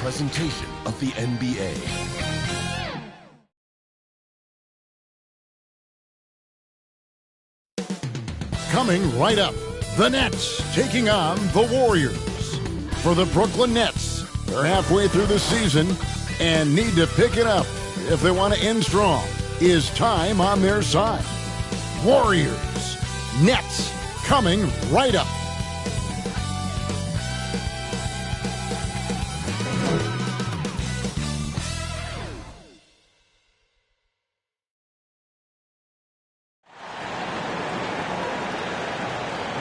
presentation of the NBA. Coming right up, the Nets taking on the Warriors. For the Brooklyn Nets, they're halfway through the season and need to pick it up if they want to end strong. Is time on their side? Warriors, Nets, coming right up.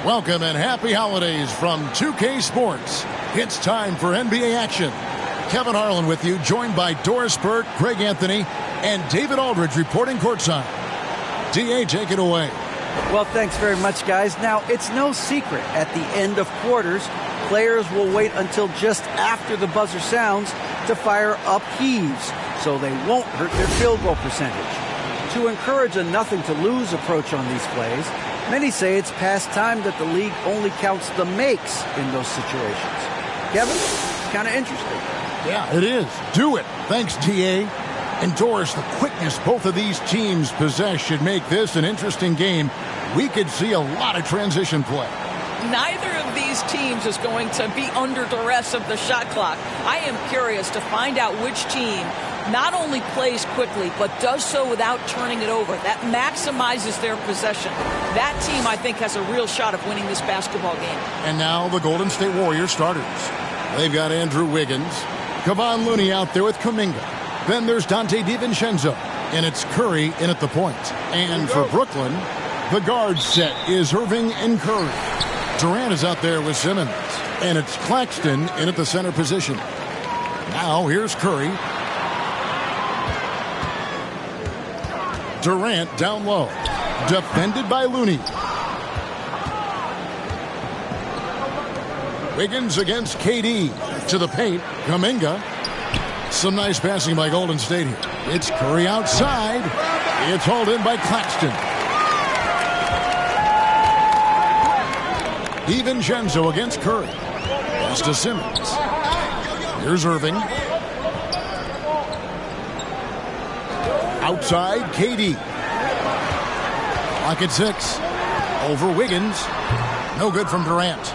Welcome and happy holidays from 2K Sports. It's time for NBA action. Kevin Harlan with you, joined by Doris Burke, Greg Anthony, and David Aldridge reporting courtside. DA, take it away. Well, thanks very much, guys. Now, it's no secret at the end of quarters, players will wait until just after the buzzer sounds to fire up heaves, so they won't hurt their field goal percentage. To encourage a nothing-to-lose approach on these plays, many say it's past time that the league only counts the makes in those situations. Kevin, it's kind of interesting. Yeah, it is. Do it. Thanks, DA. And Doris, the quickness both of these teams possess should make this an interesting game. We could see a lot of transition play. Neither of these teams is going to be under duress of the shot clock. I am curious to find out which team not only plays quickly, but does so without turning it over. That maximizes their possession. That team, I think, has a real shot of winning this basketball game. And now the Golden State Warriors starters. They've got Andrew Wiggins, Kevon Looney out there with Kuminga. Then there's Dante DiVincenzo, and it's Curry in at the point. And for Brooklyn, the guard set is Irving and Curry. Durant is out there with Simmons, and it's Claxton in at the center position. Now here's Curry. Durant down low, defended by Looney. Wiggins against KD, to the paint, Kuminga. Some nice passing by Golden State here. It's Curry outside. It's hauled in by Claxton. DiVincenzo against Curry. Pass to Simmons. Here's Irving. Outside, KD. Clock at 6. Over Wiggins. No good from Durant.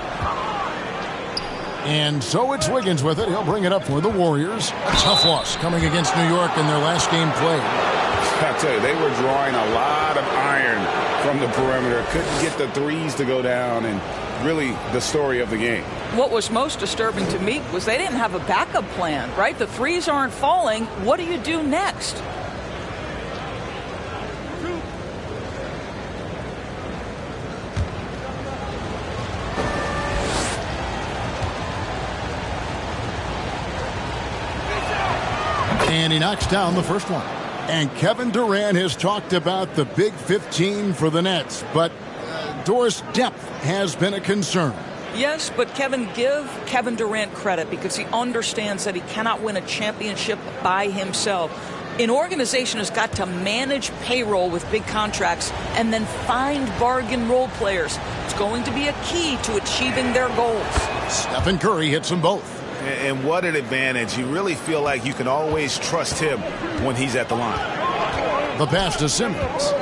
And so it's Wiggins with it. He'll bring it up for the Warriors. A tough loss coming against New York in their last game played. I tell you, they were drawing a lot of iron from the perimeter. Couldn't get the threes to go down, and really the story of the game. What was most disturbing to me was they didn't have a backup plan, right? The threes aren't falling. What do you do next? And he knocks down the first one. And Kevin Durant has talked about the Big 15 for the Nets, but Doris, depth has been a concern. Yes, but Kevin, give Kevin Durant credit because he understands that he cannot win a championship by himself. An organization has got to manage payroll with big contracts and then find bargain role players. It's going to be a key to achieving their goals. Stephen Curry hits them both. And what an advantage. You really feel like you can always trust him when he's at the line. The pass to Simmons.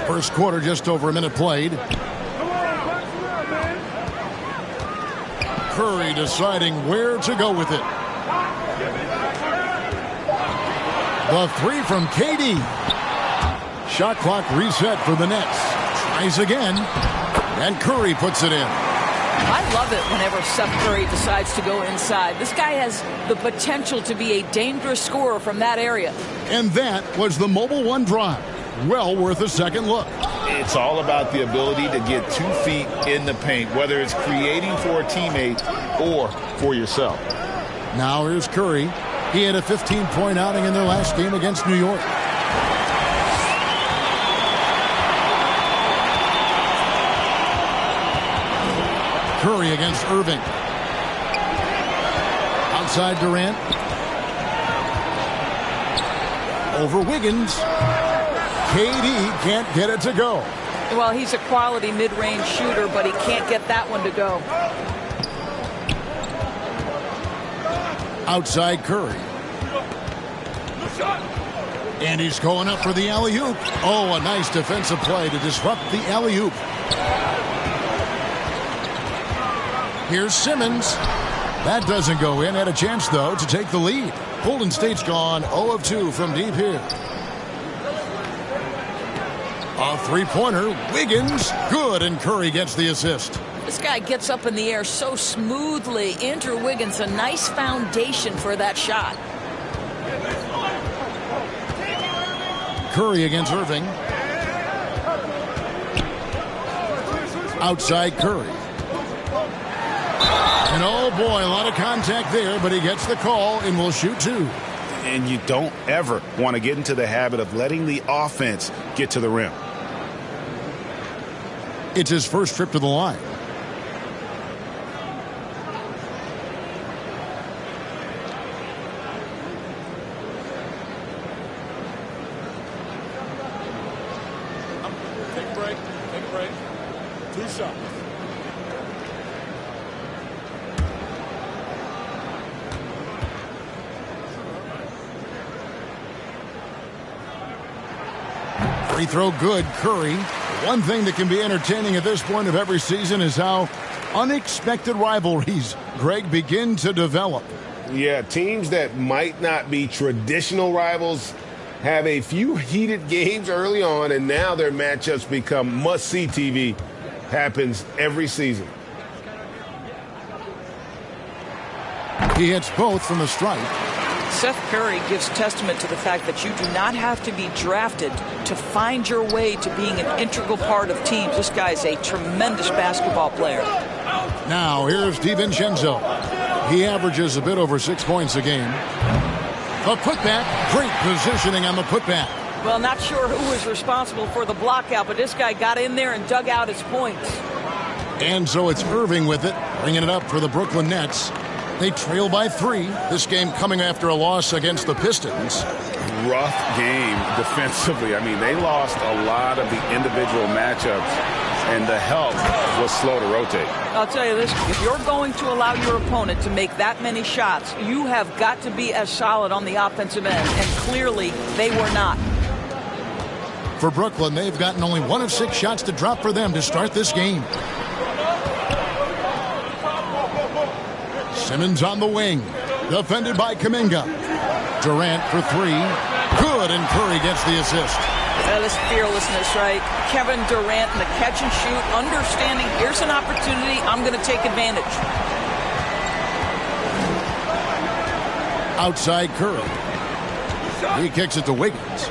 First quarter, just over a minute played. Curry deciding where to go with it. The three from KD. Shot clock reset for the Nets. Tries again. And Curry puts it in. I love it whenever Seth Curry decides to go inside. This guy has the potential to be a dangerous scorer from that area. And that was the Mobile One drive. Well worth a second look. It's all about the ability to get 2 feet in the paint, whether it's creating for a teammate or for yourself. Now here's Curry. He had a 15-point outing in their last game against New York. Curry against Irving. Outside Durant. Over Wiggins. KD can't get it to go. Well, he's a quality mid-range shooter, but he can't get that one to go. Outside Curry. And he's going up for the alley-oop. Oh, a nice defensive play to disrupt the alley-oop. Here's Simmons. That doesn't go in. Had a chance, though, to take the lead. Golden State's gone 0 of 2 from deep here. A three-pointer. Wiggins. Good, and Curry gets the assist. This guy gets up in the air so smoothly. Andrew Wiggins, a nice foundation for that shot. Curry against Irving. Outside Curry. And oh boy, a lot of contact there, but he gets the call and will shoot two. And you don't ever want to get into the habit of letting the offense get to the rim. It's his first trip to the line. Take a break. 2 shots. Free throw good, Curry. One thing that can be entertaining at this point of every season is how unexpected rivalries, Greg, begin to develop. Yeah, teams that might not be traditional rivals have a few heated games early on, and now their matchups become must-see TV. Happens every season. He hits both from the stripe. Seth Curry gives testament to the fact that you do not have to be drafted to find your way to being an integral part of teams. This guy is a tremendous basketball player. Now, here's DiVincenzo. He averages a bit over 6 points a game. The putback, great positioning on the putback. Well, not sure who was responsible for the block out, but this guy got in there and dug out his points. And so it's Irving with it, bringing it up for the Brooklyn Nets. They trail by 3. This game coming after a loss against the Pistons. Rough game defensively. I mean, they lost a lot of the individual matchups, and the help was slow to rotate. I'll tell you this, if you're going to allow your opponent to make that many shots, you have got to be as solid on the offensive end, and clearly they were not. For Brooklyn, they've gotten only 1 of 6 shots to drop for them to start this game. Simmons on the wing, defended by Kuminga. Durant for 3, good, and Curry gets the assist. This fearlessness, right? Kevin Durant in the catch and shoot, understanding here's an opportunity, I'm going to take advantage. Outside Curry. He kicks it to Wiggins.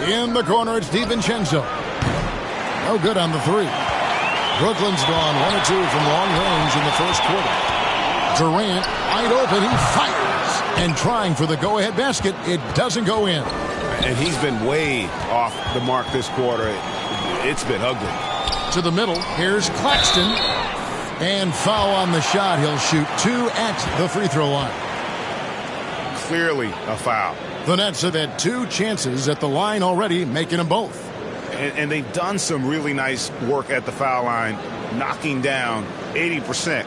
In the corner, it's DiVincenzo. No good on the 3. Brooklyn's gone 1 of 2 from long range in the first quarter. Durant, wide open, he fires. And trying for the go-ahead basket, it doesn't go in. And he's been way off the mark this quarter. It's been ugly. To the middle, here's Claxton. And foul on the shot. He'll shoot 2 at the free throw line. Clearly a foul. The Nets have had 2 chances at the line already, making them both. And they've done some really nice work at the foul line, knocking down 80%.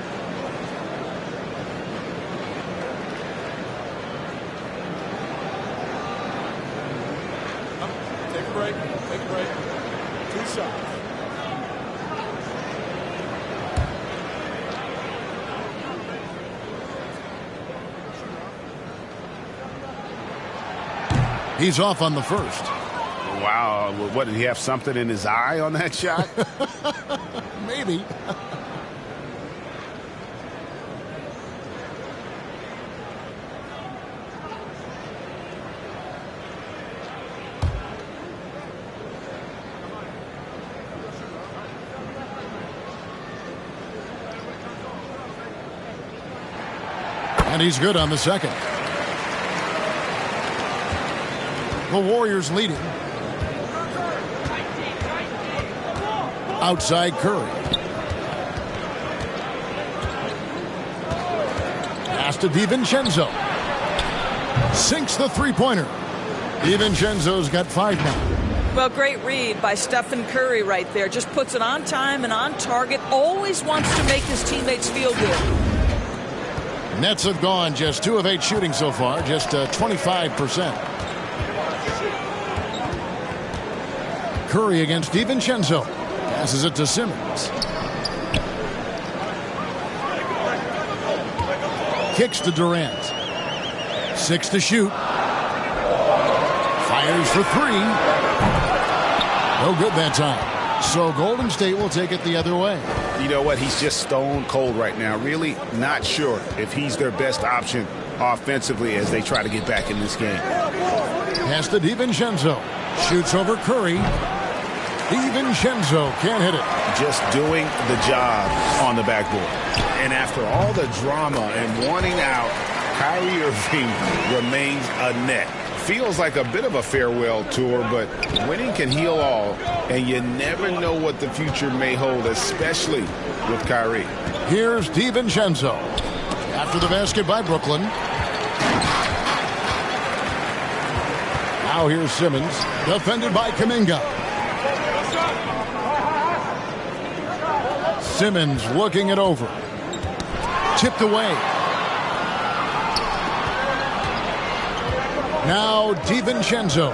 Take a break. 2 shots. He's off on the first. Wow, what, did he have something in his eye on that shot? Maybe. And he's good on the second. The Warriors leading. Outside Curry. Pass to DiVincenzo. Sinks the three-pointer. DiVincenzo's got 5 now. Well, great read by Stephen Curry right there. Just puts it on time and on target. Always wants to make his teammates feel good. Nets have gone just 2 of 8 shooting so far, just 25%. Curry against DiVincenzo. Passes it to Simmons. Kicks to Durant. 6 to shoot. Fires for 3. No good that time. So Golden State will take it the other way. You know what? He's just stone cold right now. Really not sure if he's their best option offensively as they try to get back in this game. Pass to DiVincenzo. Shoots over Curry. DiVincenzo can't hit it. Just doing the job on the backboard. And after all the drama and wanting out, Kyrie Irving remains a net. Feels like a bit of a farewell tour, but winning can heal all, and you never know what the future may hold, especially with Kyrie. Here's DiVincenzo. After the basket by Brooklyn. Now here's Simmons. Defended by Kuminga. Simmons looking it over. Tipped away. Now DiVincenzo.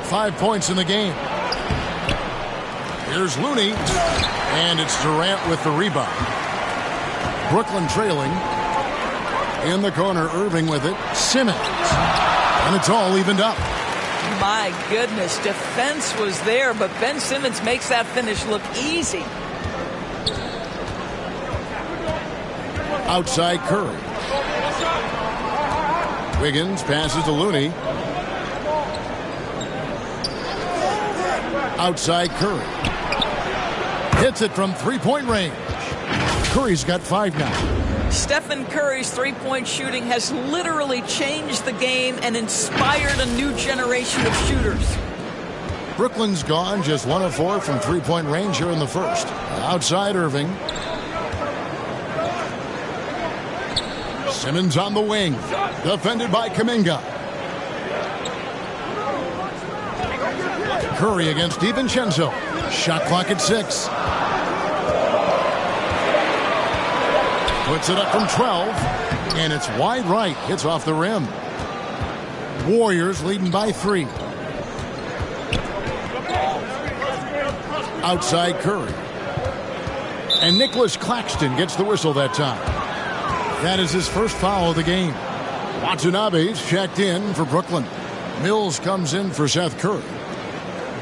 5 points in the game. Here's Looney. And it's Durant with the rebound. Brooklyn trailing. In the corner, Irving with it. Simmons. And it's all evened up. My goodness, defense was there, but Ben Simmons makes that finish look easy. Outside Curry. Wiggins passes to Looney. Outside Curry. Hits it from three-point range. Curry's got 5 now. Stephen Curry's three-point shooting has literally changed the game and inspired a new generation of shooters. Brooklyn's gone just 1 of 4 from three-point range here in the first. Outside Irving. Simmons on the wing. Defended by Kuminga. Curry against DiVincenzo. Shot clock at 6. Puts it up from 12. And it's wide right. Hits off the rim. Warriors leading by 3. Outside Curry. And Nicholas Claxton gets the whistle that time. That is his first foul of the game. Watanabe's checked in for Brooklyn. Mills comes in for Seth Curry.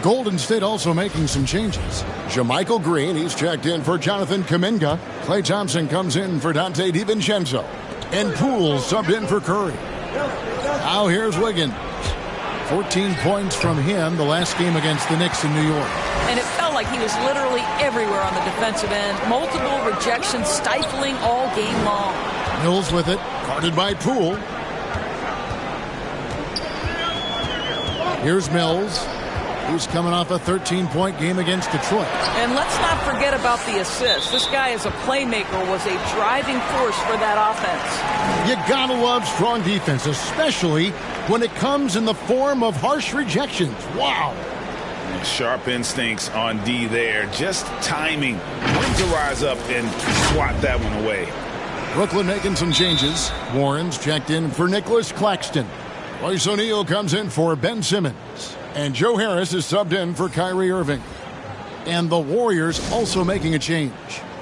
Golden State also making some changes. JaMychal Green, he's checked in for Jonathan Kuminga. Klay Thompson comes in for Donte DiVincenzo. And Poole subbed in for Curry. Now here's Wiggins. 14 points from him the last game against the Knicks in New York. And it felt like he was literally everywhere on the defensive end. Multiple rejections stifling all game long. Mills with it, guarded by Poole. Here's Mills. He's coming off a 13-point game against Detroit. And let's not forget about the assist. This guy is a playmaker, was a driving force for that offense. You gotta love strong defense, especially when it comes in the form of harsh rejections. Wow. Sharp instincts on D there. Just timing. When to rise up and swat that one away. Brooklyn making some changes. Warren's checked in for Nicholas Claxton. Royce O'Neal comes in for Ben Simmons. And Joe Harris is subbed in for Kyrie Irving. And the Warriors also making a change.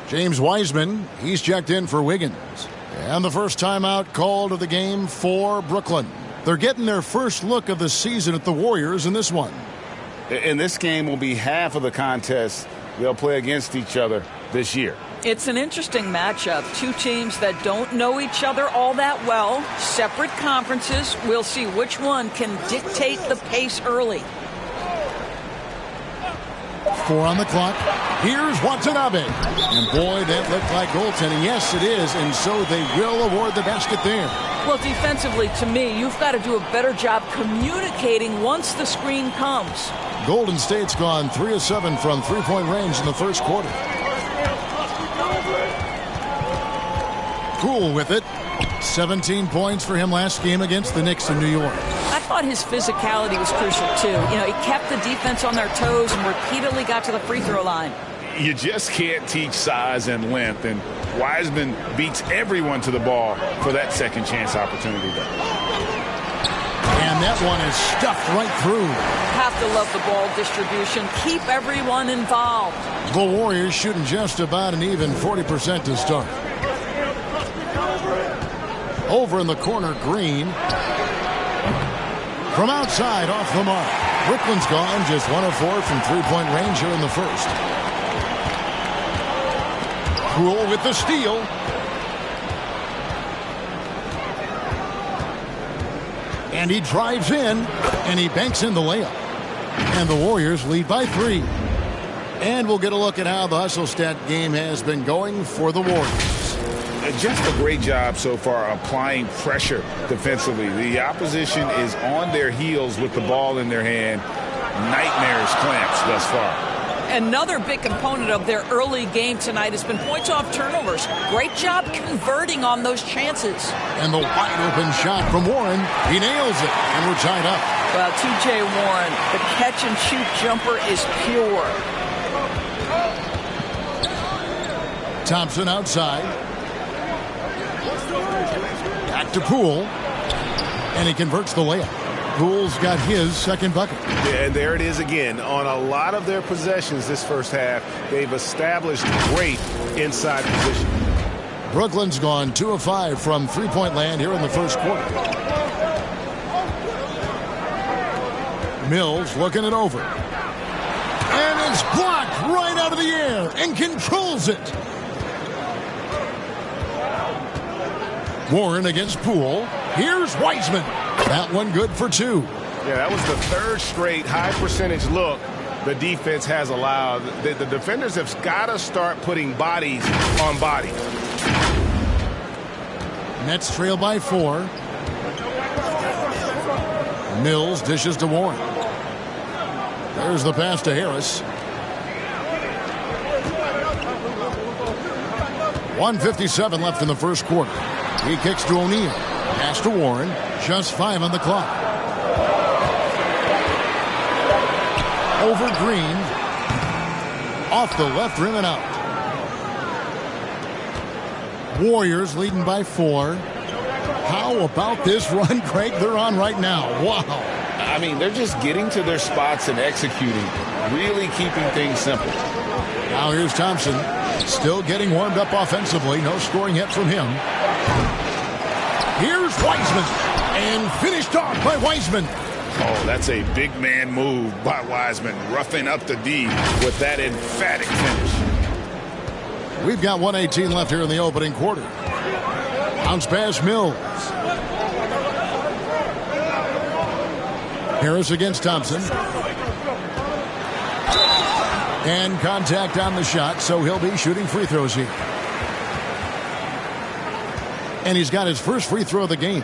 James Wiseman, he's checked in for Wiggins. And the first timeout called of the game for Brooklyn. They're getting their first look of the season at the Warriors in this one. And this game will be half of the contest they'll play against each other this year. It's an interesting matchup. Two teams that don't know each other all that well. Separate conferences. We'll see which one can dictate the pace early. 4 on the clock. Here's Watanabe. And boy, that looked like goaltending. Yes, it is. And so they will award the basket there. Well, defensively, to me, you've got to do a better job communicating once the screen comes. Golden State's gone 3 of 7 from three-point range in the first quarter. Poole with it. 17 points for him last game against the Knicks in New York. I thought his physicality was crucial, too. You know, he kept the defense on their toes and repeatedly got to the free throw line. You just can't teach size and length, and Wiseman beats everyone to the ball for that second chance opportunity. And that one is stuffed right through. Have to love the ball distribution. Keep everyone involved. The Warriors shooting just about an even 40% to start. Over in the corner, Green. From outside, off the mark. Brooklyn's gone, just 1 of 4 from three-point range here in the first. Poole with the steal. And he drives in, and he banks in the layup. And the Warriors lead by 3. And we'll get a look at how the hustle stat game has been going for the Warriors. Just a great job so far applying pressure defensively. The opposition is on their heels with the ball in their hand. Nightmarish clamps thus far. Another big component of their early game tonight has been points off turnovers. Great job converting on those chances. And the wide open shot from Warren. He nails it, and we're tied up. Well, T.J. Warren, the catch-and-shoot jumper is pure. Thompson outside. Back to Poole. And he converts the layup. Poole's got his second bucket. Yeah, and there it is again. On a lot of their possessions this first half, they've established great inside position. Brooklyn's gone 2 of 5 from three-point land here in the first quarter. Mills looking it over. And it's blocked right out of the air and controls it. Warren against Poole. Here's Wiseman. That one good for 2. Yeah, that was the third straight high percentage look the defense has allowed. The defenders have got to start putting bodies on bodies. Nets trail by 4. Mills dishes to Warren. There's the pass to Harris. 1:57 left in the first quarter. He kicks to O'Neal. Pass to Warren. Just 5 on the clock. Over Green. Off the left rim and out. Warriors leading by 4. How about this run, Craig, they're on right now? Wow. I mean, they're just getting to their spots and executing, really keeping things simple. Now here's Thompson. Still getting warmed up offensively. No scoring yet from him. Here's Wiseman. And finished off by Wiseman. Oh, that's a big man move by Wiseman. Roughing up the D with that emphatic finish. We've got 1:18 left here in the opening quarter. Bounce pass Mills. Harris against Thompson. And contact on the shot, so he'll be shooting free throws here. And he's got his first free throw of the game.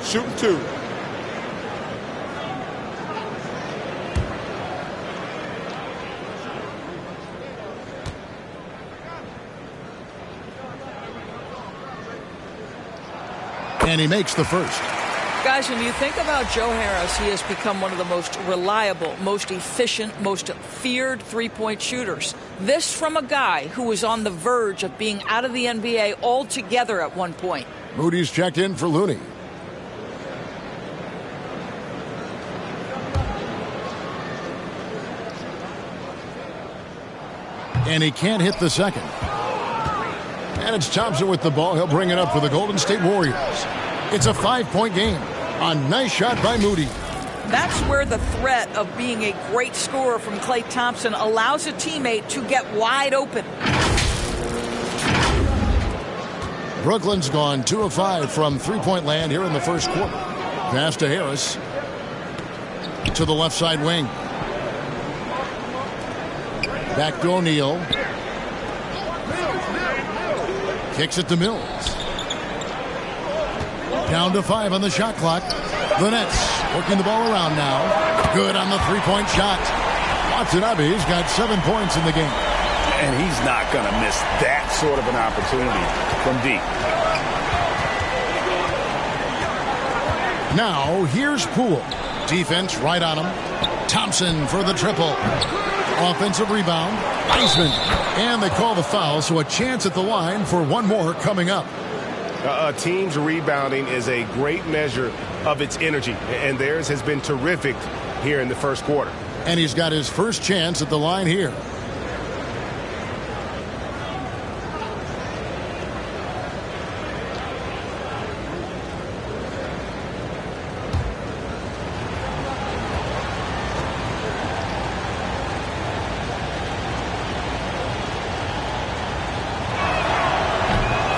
Shooting 2. And he makes the first. Guys, when you think about Joe Harris, he has become one of the most reliable, most efficient, most feared three-point shooters. This from a guy who was on the verge of being out of the NBA altogether at one point. Moody's checked in for Looney. And he can't hit the second. And it's Thompson with the ball. He'll bring it up for the Golden State Warriors. It's a 5-point game. A nice shot by Moody. That's where the threat of being a great scorer from Klay Thompson allows a teammate to get wide open. Brooklyn's gone 2 of 5 from three-point land here in the first quarter. Pass to Harris. To the left side wing. Back to O'Neal. Kicks it to Mills. Down to 5 on the shot clock. The Nets working the ball around now. Good on the three-point shot. Watanabe's got 7 points in the game. And he's not going to miss that sort of an opportunity from deep. Now, here's Poole. Defense right on him. Thompson for the triple. Offensive rebound. Wiseman. And they call the foul, so a chance at the line for one more coming up. A team's rebounding is a great measure of its energy, and theirs has been terrific here in the first quarter. And he's got his first chance at the line here.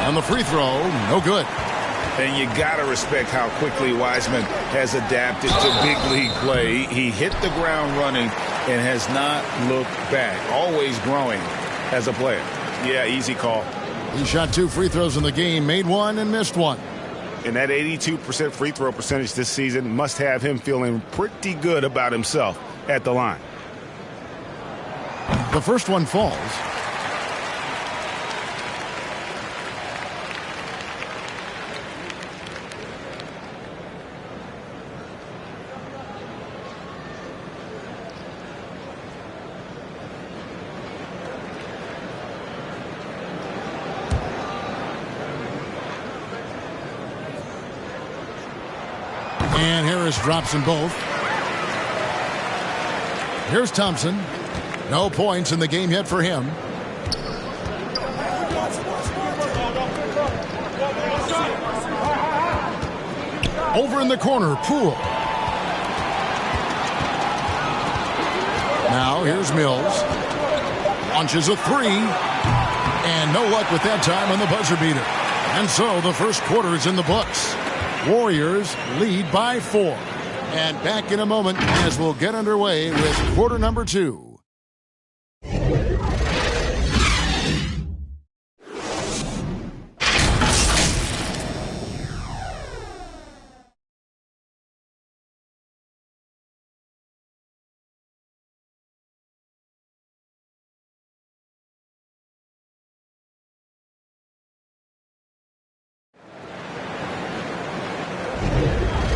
On the free throw, no good. And you got to respect how quickly Wiseman has adapted to big league play. He hit the ground running and has not looked back. Always growing as a player. Yeah, easy call. He shot 2 free throws in the game, made 1 and missed 1. And that 82% free throw percentage this season must have him feeling pretty good about himself at the line. The first one falls. And Harris drops them both. Here's Thompson. No points in the game yet for him. Over in the corner, Poole. Now here's Mills. Launches a 3. And no luck with that time on the buzzer beater. And so the first quarter is in the books. Warriors lead by 4. And back in a moment as we'll get underway with quarter number 2.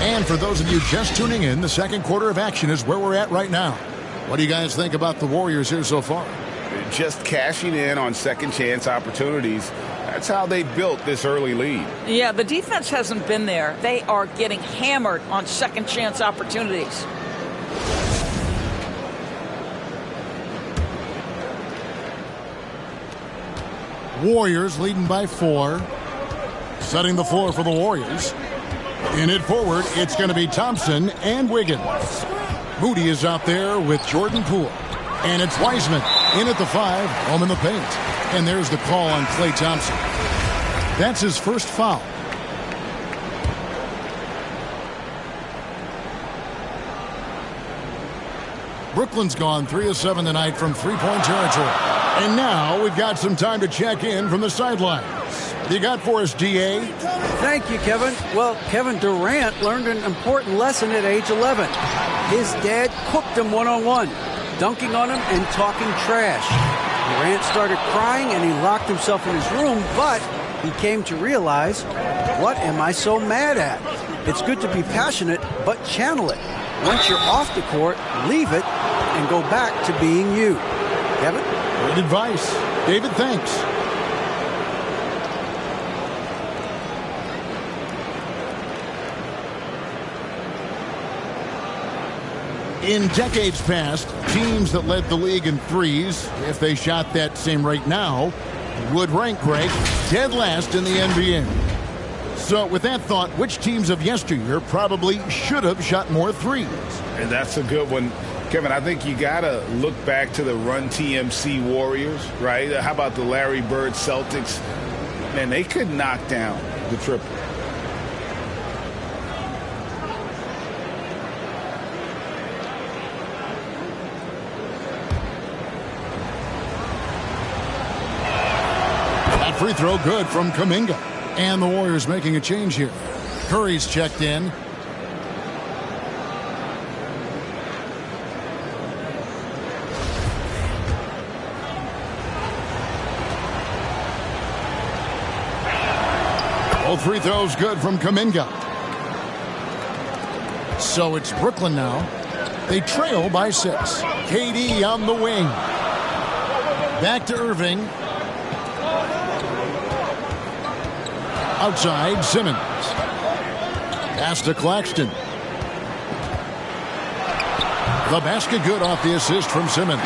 And for those of you just tuning in, the second quarter of action is where we're at right now. What do you guys think about the Warriors here so far? Just cashing in on second chance opportunities. That's how they built this early lead. Yeah, the defense hasn't been there. They are getting hammered on second chance opportunities. Warriors leading by 4. Setting the floor for the Warriors. In it forward, it's going to be Thompson and Wiggins. Moody is out there with Jordan Poole. And it's Wiseman in at the 5, home in the paint. And there's the call on Klay Thompson. That's his first foul. Brooklyn's gone 3 of 7 tonight from three-point territory. And now we've got some time to check in from the sidelines. You got for us, D.A.? Thank you, Kevin. Well, Kevin Durant learned an important lesson at age 11. His dad cooked him one-on-one, dunking on him and talking trash. Durant started crying and he locked himself in his room, but he came to realize, what am I so mad at? It's good to be passionate, but channel it. Once you're off the court, leave it and go back to being you. Kevin? Great advice. David, thanks. In decades past, teams that led the league in threes, if they shot that same rate now, would rank, Greg, dead last in the NBA. So with that thought, which teams of yesteryear probably should have shot more threes? And that's a good one. Kevin, I think you got to look back to the Run TMC Warriors, right? How about the Larry Bird Celtics? Man, they could knock down the triple. That free throw good from Kuminga. And the Warriors making a change here. Curry's checked in. Both free throws good from Kuminga. So it's Brooklyn now. They trail by 6. KD on the wing. Back to Irving. Outside, Simmons. Pass to Claxton. The basket good off the assist from Simmons.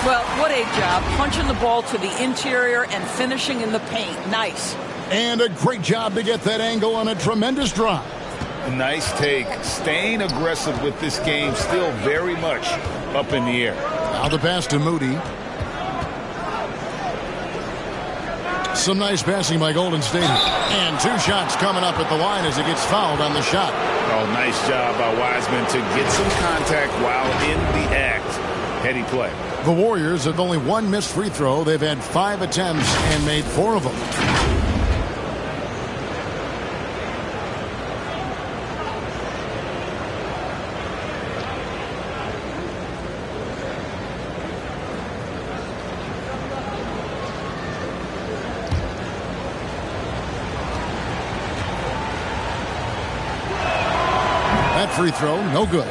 Well, what a job. Punching the ball to the interior and finishing in the paint. Nice. And a great job to get that angle on a tremendous drive. Nice take. Staying aggressive with this game, still very much up in the air. Now the pass to Moody. Some nice passing by Golden State. And 2 shots coming up at the line as he gets fouled on the shot. Oh, nice job by Wiseman to get some contact while in the act. Heady play. The Warriors have only 1 missed free throw. They've had 5 attempts and made 4 of them. That free throw, no good.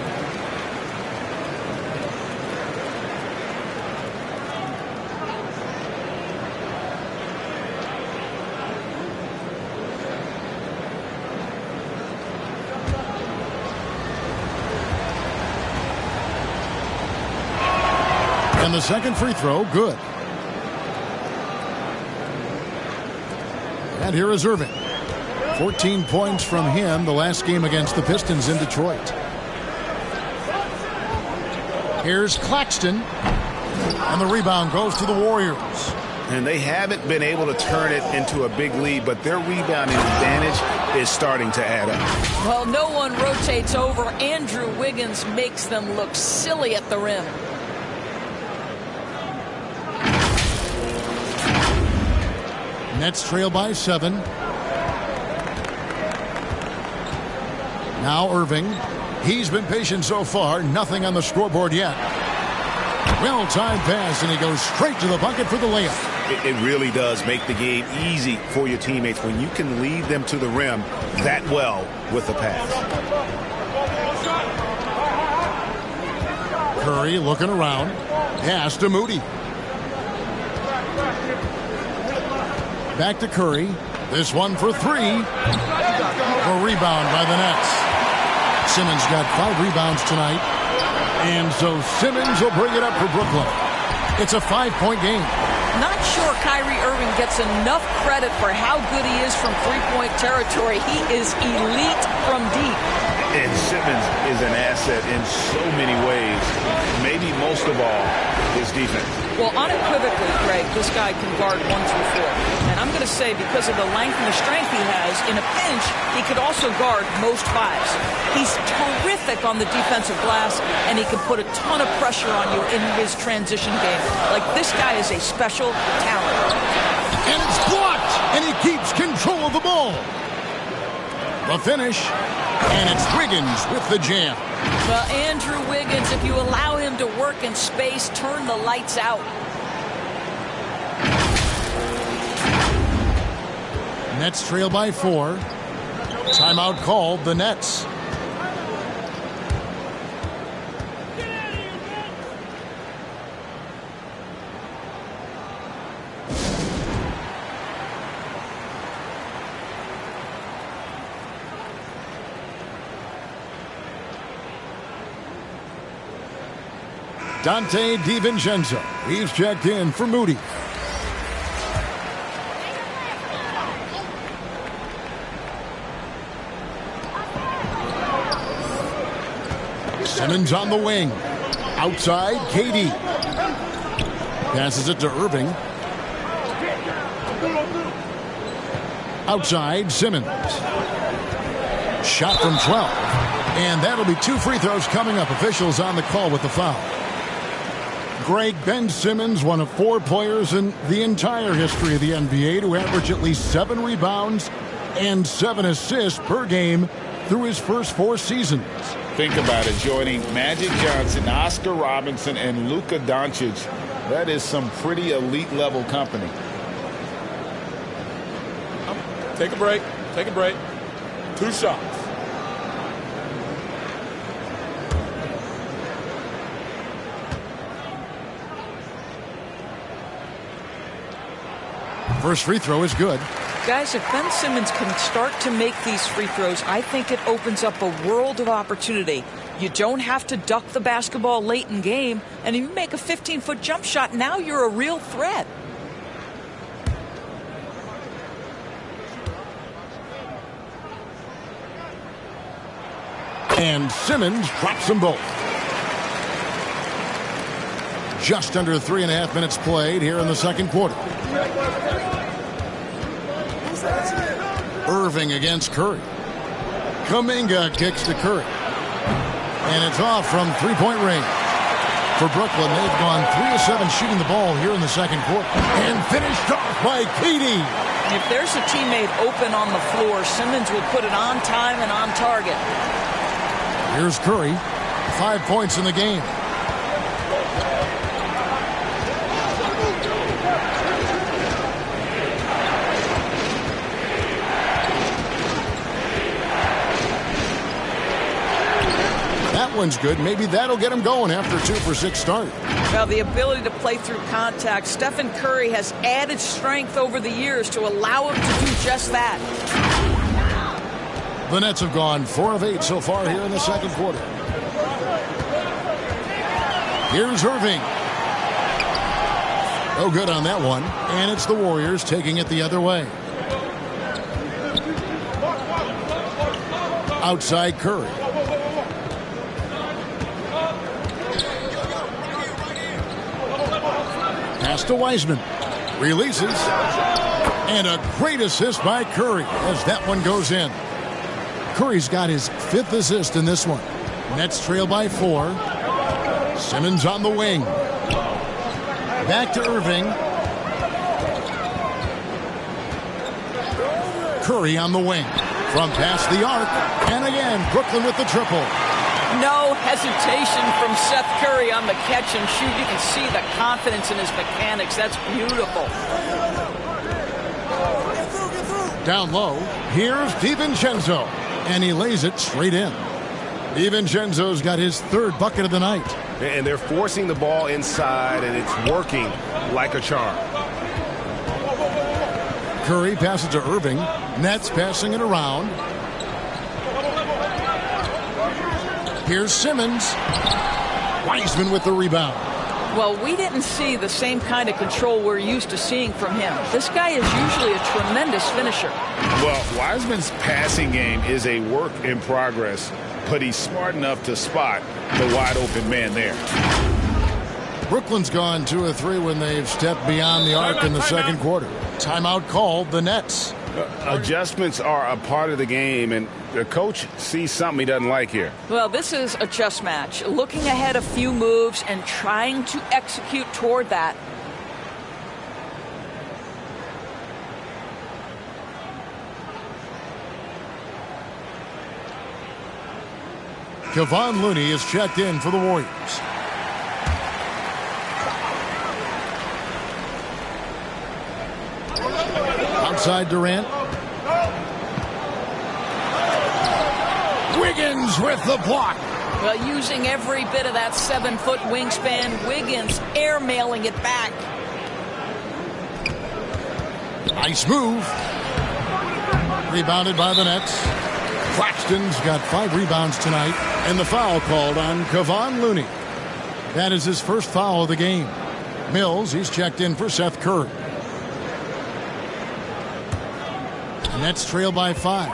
And the second free throw, good. And here is Irving. 14 points from him the last game against the Pistons in Detroit. Here's Claxton. And the rebound goes to the Warriors. And they haven't been able to turn it into a big lead, but their rebounding advantage is starting to add up. Well, no one rotates over. Andrew Wiggins makes them look silly at the rim. Nets trail by 7. Now Irving. He's been patient so far. Nothing on the scoreboard yet. Well-timed pass, and he goes straight to the bucket for the layup. It really does make the game easy for your teammates when you can lead them to the rim that well with the pass. Curry looking around. Pass to Moody. Back to Curry. This one for 3. A rebound by the Nets. Simmons got 5 rebounds tonight. And so Simmons will bring it up for Brooklyn. It's a 5-point game. Not sure Kyrie Irving gets enough credit for how good he is from three-point territory. He is elite from deep. And Simmons is an asset in so many ways. Maybe most of all, his defense. Well, unequivocally, Greg, this guy can guard 1 through 4. And I'm going to say because of the length and the strength he has, in a pinch, he could also guard most 5s. He's terrific on the defensive glass, and he can put a ton of pressure on you in his transition game. Like, this guy is a special talent. And it's blocked, and he keeps control of the ball. The finish, and it's Wiggins with the jam. Well, Andrew Wiggins, if you allow him to work in space, turn the lights out. Nets trail by 4. Timeout called, the Nets. Dante DiVincenzo. He's checked in for Moody. Simmons on the wing. Outside, KD. Passes it to Irving. Outside, Simmons. Shot from 12. And that'll be 2 free throws coming up. Officials on the call with the foul. Greg, Ben Simmons, one of 4 players in the entire history of the NBA to average at least 7 rebounds and 7 assists per game through his first 4 seasons. Think about it, joining Magic Johnson, Oscar Robinson, and Luka Doncic. That is some pretty elite level company. Take a break. Take a break. 2 shots. First free throw is good. Guys, if Ben Simmons can start to make these free throws, I think it opens up a world of opportunity. You don't have to duck the basketball late in game, and if you make a 15-foot jump shot, now you're a real threat. And Simmons drops them both. Just under 3.5 minutes played here in the second quarter. Irving against Curry. Kuminga kicks to Curry. And it's off from three-point range. For Brooklyn, they've gone 3 of 7 shooting the ball here in the second quarter. And finished off by KD. If there's a teammate open on the floor, Simmons will put it on time and on target. Here's Curry. 5 points in the game. That one's good. Maybe that'll get him going after 2 for 6 start. Well, the ability to play through contact. Stephen Curry has added strength over the years to allow him to do just that. The Nets have gone 4 of 8 so far here in the second quarter. Here's Irving. No good on that one. And it's the Warriors taking it the other way. Outside Curry. Pass to Wiseman. Releases. And a great assist by Curry as that one goes in. Curry's got his 5th assist in this one. Nets trail by 4. Simmons on the wing. Back to Irving. Curry on the wing. From past the arc. And again, Brooklyn with the triple. No hesitation from Seth Curry on the catch and shoot. You can see the confidence in his mechanics. That's beautiful. Down low, here's DiVincenzo. And he lays it straight in. DiVincenzo's got his 3rd bucket of the night. And they're forcing the ball inside, and it's working like a charm. Curry passes to Irving. Nets passing it around. Here's Simmons. Wiseman with the rebound. Well, we didn't see the same kind of control we're used to seeing from him. This guy is usually a tremendous finisher. Well, Wiseman's passing game is a work in progress, but he's smart enough to spot the wide open man there. Brooklyn's gone 2 of 3 when they've stepped beyond the arc in the second quarter. Timeout called the Nets. Adjustments are a part of the game, and the coach sees something he doesn't like here. Well, this is a chess match. Looking ahead a few moves and trying to execute toward that. Kevon Looney is checked in for the Warriors. Outside Durant. Wiggins with the block. Well, using every bit of that 7-foot wingspan, Wiggins airmailing it back. Nice move. Rebounded by the Nets. Claxton's got 5 rebounds tonight. And the foul called on Kevon Looney. That is his first foul of the game. Mills, he's checked in for Seth Curry. Nets trail by 5.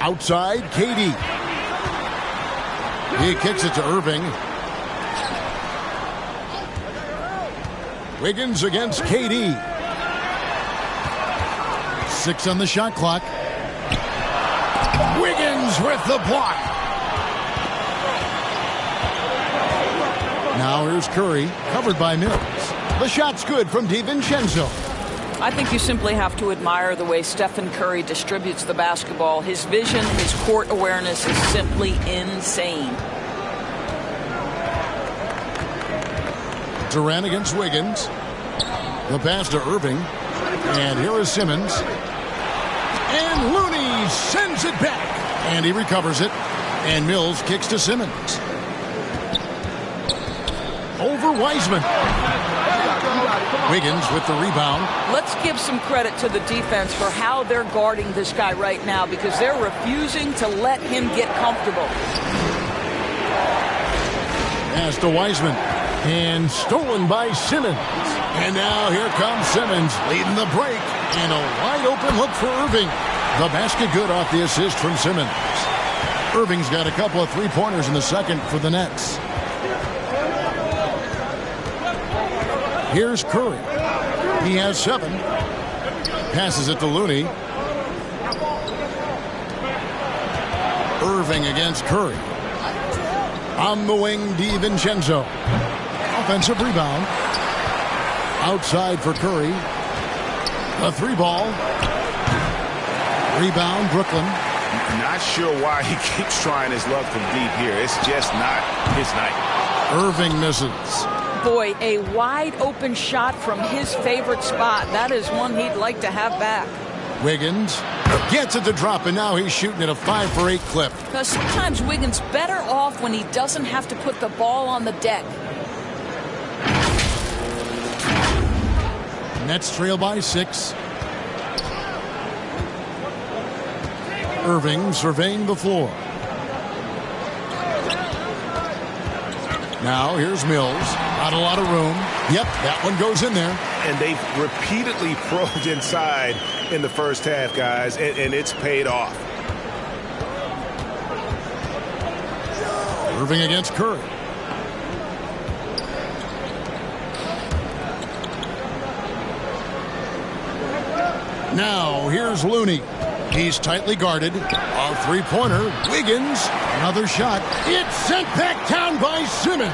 Outside, KD. He kicks it to Irving. Wiggins against KD. 6 on the shot clock. Wiggins with the block. Now here's Curry, covered by Mills. The shot's good from DiVincenzo. I think you simply have to admire the way Stephen Curry distributes the basketball. His vision, his court awareness is simply insane. Durant against Wiggins. The pass to Irving. And here is Simmons. And Looney sends it back. And he recovers it. And Mills kicks to Simmons. Over Wiseman. Wiggins with the rebound. Let's give some credit to the defense for how they're guarding this guy right now, because they're refusing to let him get comfortable. Pass to Wiseman. And stolen by Simmons. And now here comes Simmons leading the break. And a wide open look for Irving. The basket good off the assist from Simmons. Irving's got a couple of three-pointers in the second for the Nets. Here's Curry. He has 7. Passes it to Looney. Irving against Curry. On the wing, DiVincenzo. Offensive rebound. Outside for Curry. A 3-ball. Rebound, Brooklyn. Not sure why he keeps trying his luck from deep here. It's just not his night. Irving misses. Boy, a wide open shot from his favorite spot. That is one he'd like to have back. Wiggins gets it to drop, and now he's shooting at a 5-for-8 clip. Because sometimes Wiggins better off when he doesn't have to put the ball on the deck. Nets trail by 6. Irving surveying the floor. Now here's Mills. Not a lot of room. Yep, that one goes in there. And they've repeatedly probed inside in the first half, guys, and it's paid off. Irving against Curry. Now here's Looney. He's tightly guarded. A three-pointer. Wiggins. Another shot. It's sent back down by Simmons.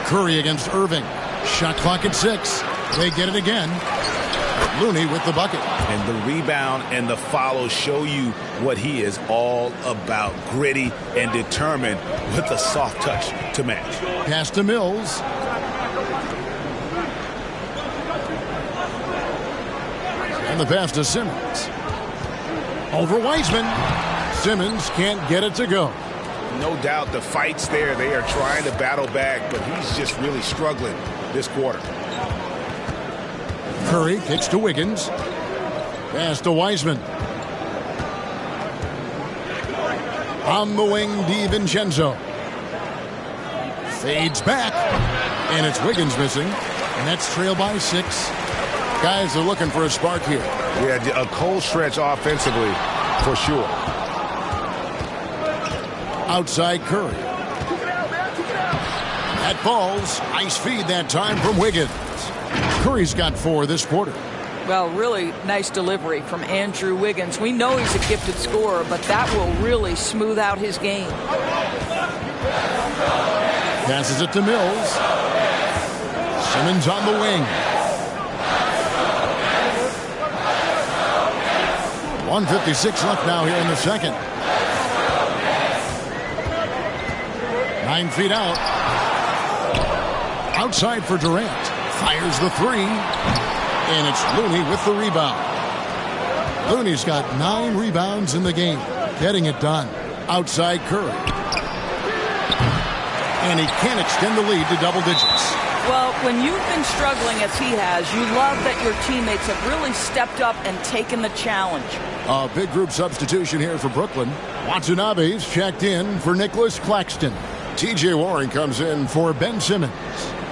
Curry against Irving. Shot clock at 6. They get it again. Looney with the bucket. And the rebound and the follow show you what he is all about. Gritty and determined with a soft touch to match. Pass to Mills. And the pass to Simmons. Over Wiseman. Simmons can't get it to go. No doubt the fight's there. They are trying to battle back, but he's just really struggling this quarter. Curry kicks to Wiggins. Pass to Wiseman. On the wing, DiVincenzo. Fades back. And it's Wiggins missing. Nets trail by 6. Guys are looking for a spark here. Yeah, a cold stretch offensively, for sure. Outside Curry. That falls. Nice feed that time from Wiggins. Curry's got 4 this quarter. Well, really nice delivery from Andrew Wiggins. We know he's a gifted scorer, but that will really smooth out his game. Passes it to Mills. Simmons on the wing. 1:56 left now here in the second. 9 feet out. Outside for Durant. Fires the 3. And it's Looney with the rebound. Looney's got 9 rebounds in the game. Getting it done. Outside Curry. And he can't extend the lead to double digits. Well, when you've been struggling as he has, you love that your teammates have really stepped up and taken the challenge. A big group substitution here for Brooklyn. Watanabe's checked in for Nicholas Claxton. T.J. Warren comes in for Ben Simmons.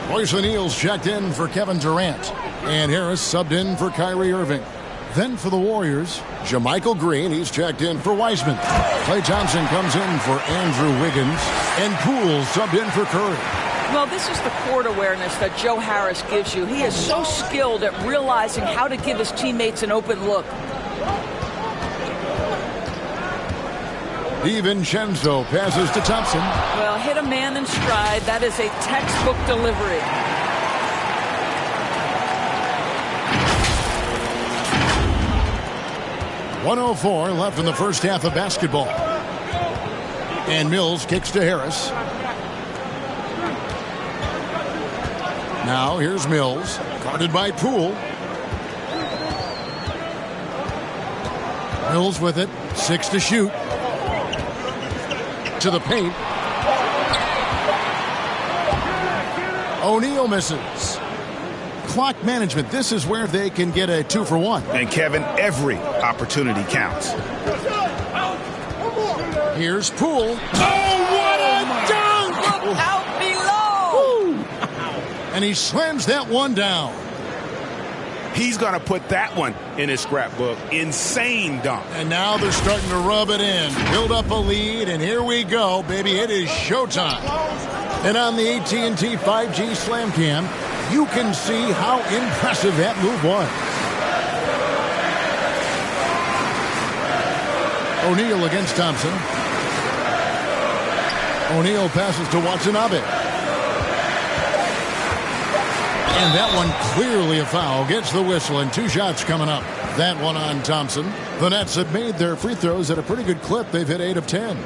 Royce O'Neal's checked in for Kevin Durant. And Harris subbed in for Kyrie Irving. Then for the Warriors, JaMychal Green, he's checked in for Wiseman. Klay Thompson comes in for Andrew Wiggins. And Poole subbed in for Curry. Well, this is the court awareness that Joe Harris gives you. He is so skilled at realizing how to give his teammates an open look. DiVincenzo passes to Thompson. Well, hit a man in stride. That is a textbook delivery. .104 left in the first half of basketball. And Mills kicks to Harris. Now here's Mills, guarded by Poole. Mills with it, 6 to shoot. To the paint. O'Neal misses. Clock management, this is where they can get a 2 for 1. And Kevin, every opportunity counts. Here's Poole. Oh, what a dunk! Look out below! And he slams that one down. He's going to put that one in his scrapbook. Insane dunk. And now they're starting to rub it in. Build up a lead, and here we go, baby. It is showtime. And on the AT&T 5G Slam Cam, you can see how impressive that move was. O'Neal against Thompson. O'Neal passes to Watanabe. And that one clearly a foul. Gets the whistle, and 2 shots coming up. That one on Thompson. The Nets have made their free throws at a pretty good clip. They've hit 8 of 10.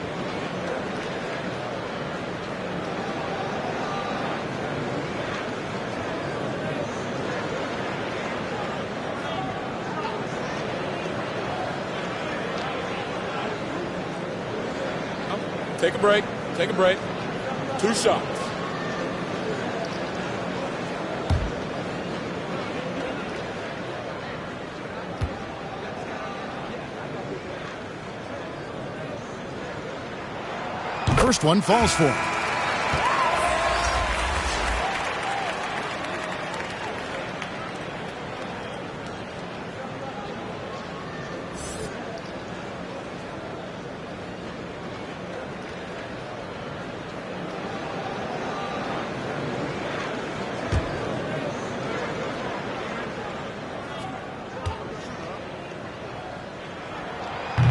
Take a break. Take a break. 2 shots. First one falls for him.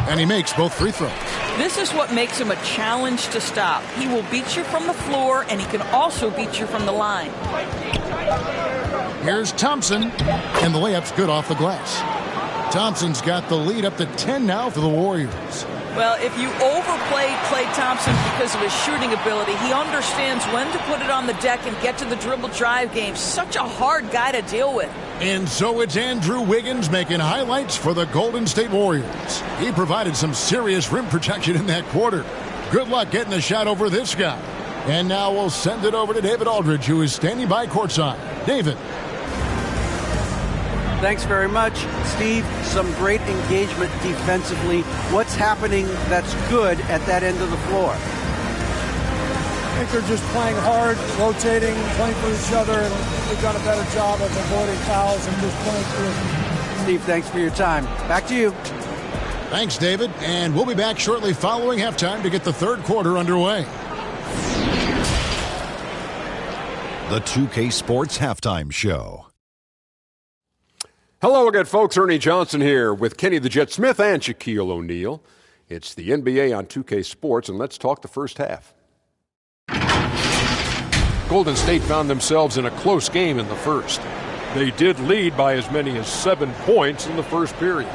And he makes both free throws. This is what makes him a challenge to stop. He will beat you from the floor, and he can also beat you from the line. Here's Thompson, and the layup's good off the glass. Thompson's got the lead up to 10 now for the Warriors. Well, if you overplay Klay Thompson because of his shooting ability, he understands when to put it on the deck and get to the dribble drive game. Such a hard guy to deal with. And so it's Andrew Wiggins making highlights for the Golden State Warriors. He provided some serious rim protection in that quarter. Good luck getting a shot over this guy. And now we'll send it over to David Aldridge, who is standing by courtside. David. Thanks very much, Steve. Some great engagement defensively. What's happening that's good at that end of the floor? I think they're just playing hard, rotating, playing for each other, and they've done a better job of avoiding fouls and just playing through. Steve, thanks for your time. Back to you. Thanks, David. And we'll be back shortly following halftime to get the third quarter underway. The 2K Sports Halftime Show. Hello again, folks. Ernie Johnson here with Kenny the Jet Smith and Shaquille O'Neal. It's the NBA on 2K Sports, and let's talk the first half. Golden State found themselves in a close game in the first. They did lead by as many as 7 points in the first period.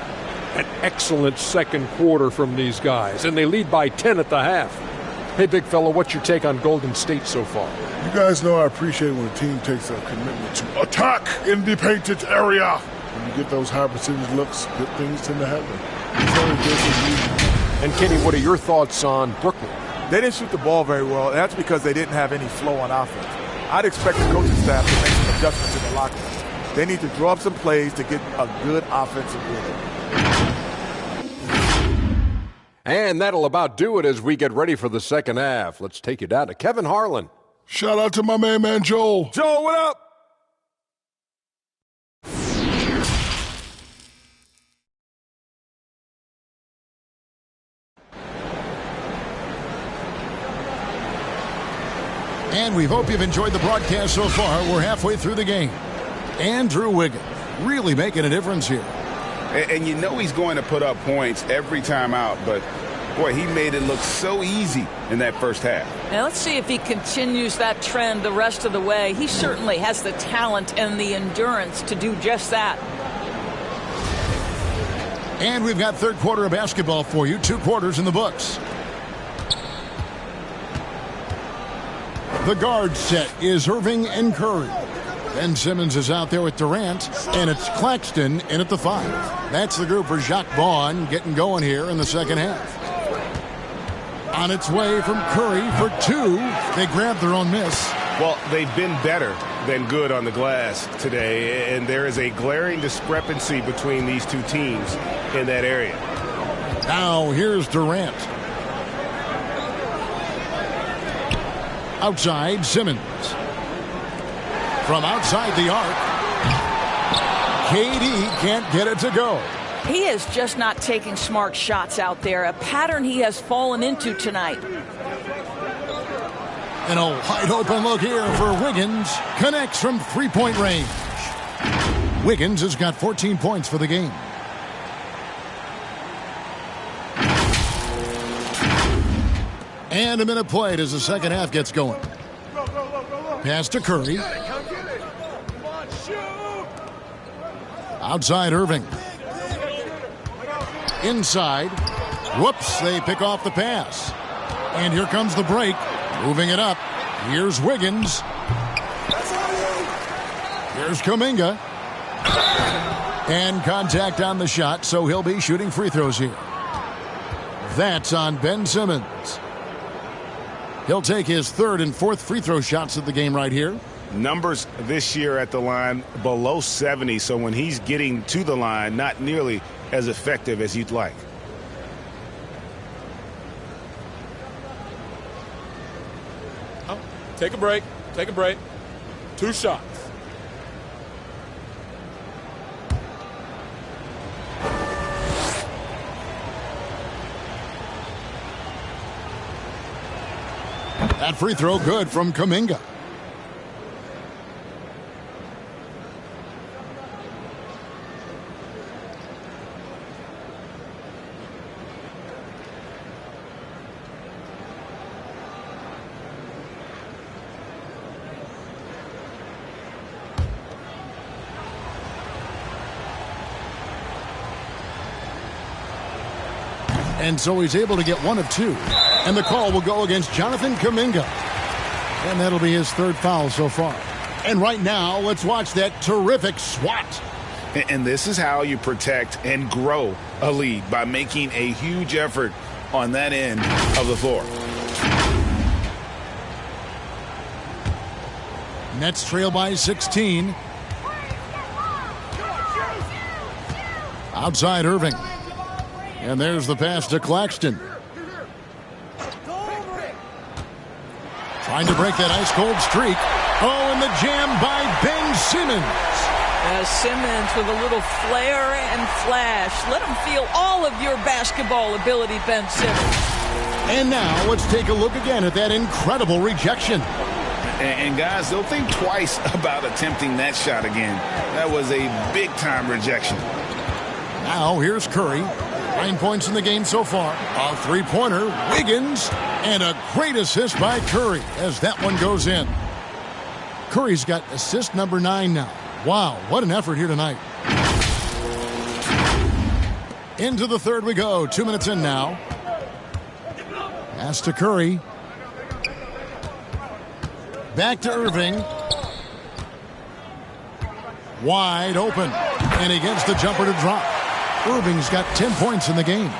An excellent second quarter from these guys, and they lead by 10 at the half. Hey, big fella, what's your take on Golden State so far? You guys know I appreciate when a team takes a commitment to attack in the painted area. When you get those high percentage looks, good things tend to happen. It's only business. And Kenny, what are your thoughts on Brooklyn? They didn't shoot the ball very well, and that's because they didn't have any flow on offense. I'd expect the coaching staff to make some adjustments in the locker room. They need to draw up some plays to get a good offensive rhythm. And that'll about do it as we get ready for the second half. Let's take you down to Kevin Harlan. Shout out to my man Joel. Joel, what up? And we hope you've enjoyed the broadcast so far. We're halfway through the game. Andrew Wiggins really making a difference here. And you know he's going to put up points every time out, but boy, he made it look so easy in that first half. Now let's see if he continues that trend the rest of the way. He certainly has the talent and the endurance to do just that. And we've got third quarter of basketball for you. 2 quarters in the books. The guard set is Irving and Curry. Ben Simmons is out there with Durant, and it's Claxton in at the 5. That's the group for Jacques Vaughn getting going here in the second half. On its way from Curry for 2. They grabbed their own miss. Well, they've been better than good on the glass today, and there is a glaring discrepancy between these two teams in that area. Now here's Durant. Outside, Simmons. From outside the arc, KD can't get it to go. He is just not taking smart shots out there, a pattern he has fallen into tonight. And a wide open look here for Wiggins. Connects from three-point range. Wiggins has got 14 points for the game. And a minute played as the second half gets going. Pass to Curry. Outside Irving. Inside. Whoops, they pick off the pass. And here comes the break. Moving it up. Here's Wiggins. Here's Kuminga. And contact on the shot, so he'll be shooting free throws here. That's on Ben Simmons. He'll take his third and fourth free throw shots of the game right here. Numbers this year at the line below 70, so when he's getting to the line, not nearly as effective as you'd like. Take a break. Take a break. 2 shots. That free throw good from Kuminga. And so he's able to get 1 of 2. And the call will go against Jonathan Kuminga. And that'll be his third foul so far. And right now, let's watch that terrific swat. And this is how you protect and grow a lead, by making a huge effort on that end of the floor. Nets trail by 16. Outside Irving. And there's the pass to Claxton. Trying to break that ice-cold streak. Oh, and the jam by Ben Simmons. Simmons with a little flair and flash. Let him feel all of your basketball ability, Ben Simmons. And now let's take a look again at that incredible rejection. And guys, they'll think twice about attempting that shot again. That was a big-time rejection. Now here's Curry. 9 points in the game so far. A three-pointer, Wiggins, and a great assist by Curry as that one goes in. Curry's got assist number 9 now. Wow, what an effort here tonight. Into the third we go. 2 minutes in now. Pass to Curry. Back to Irving. Wide open. And he gets the jumper to drop. Irving's got 10 points in the game.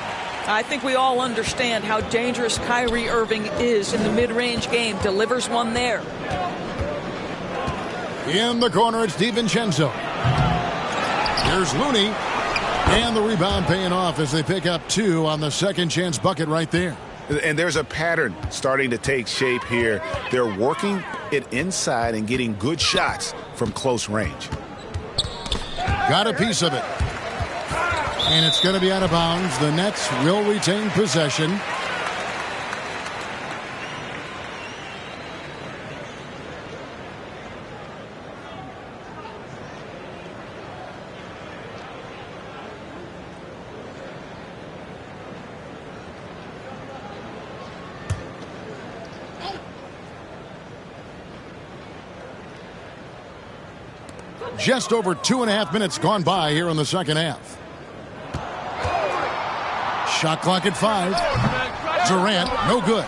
I think we all understand how dangerous Kyrie Irving is in the mid-range game. Delivers one there. In the corner, it's DiVincenzo. Here's Looney. And the rebound paying off as they pick up 2 on the second chance bucket right there. And there's a pattern starting to take shape here. They're working it inside and getting good shots from close range. Got a piece of it. And it's going to be out of bounds. The Nets will retain possession. Just over 2.5 minutes gone by here in the second half. Shot clock at 5. Durant, no good.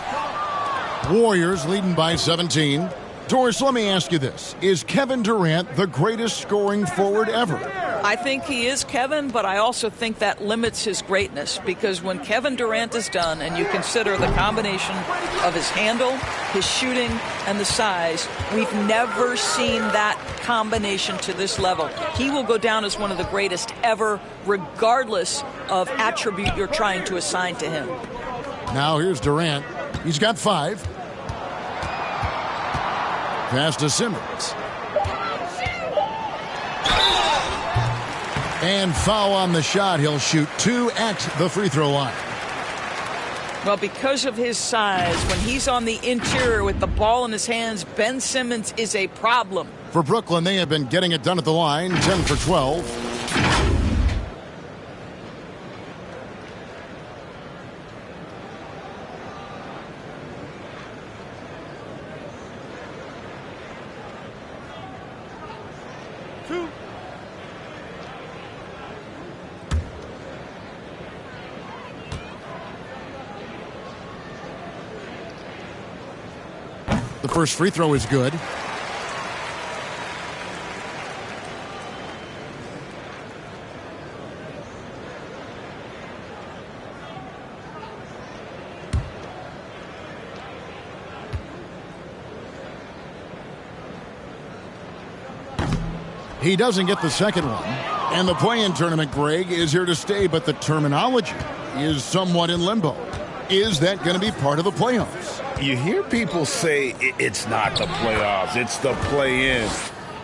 Warriors leading by 17. Doris, let me ask you this. Is Kevin Durant the greatest scoring forward ever? I think he is, Kevin, but I also think that limits his greatness, because when Kevin Durant is done and you consider the combination of his handle, his shooting, and the size, we've never seen that combination to this level. He will go down as one of the greatest ever, regardless of attribute you're trying to assign to him. Now here's Durant. He's got 5. Pass to Simmons. And foul on the shot. He'll shoot 2 at the free throw line. Well, because of his size, when he's on the interior with the ball in his hands, Ben Simmons is a problem. For Brooklyn, they have been getting it done at the line, 10 for 12. The first free throw is good. He doesn't get the second one. And the play-in tournament, Greg, is here to stay, but the terminology is somewhat in limbo. Is that going to be part of the playoffs? You hear people say it's not the playoffs, it's the play-in.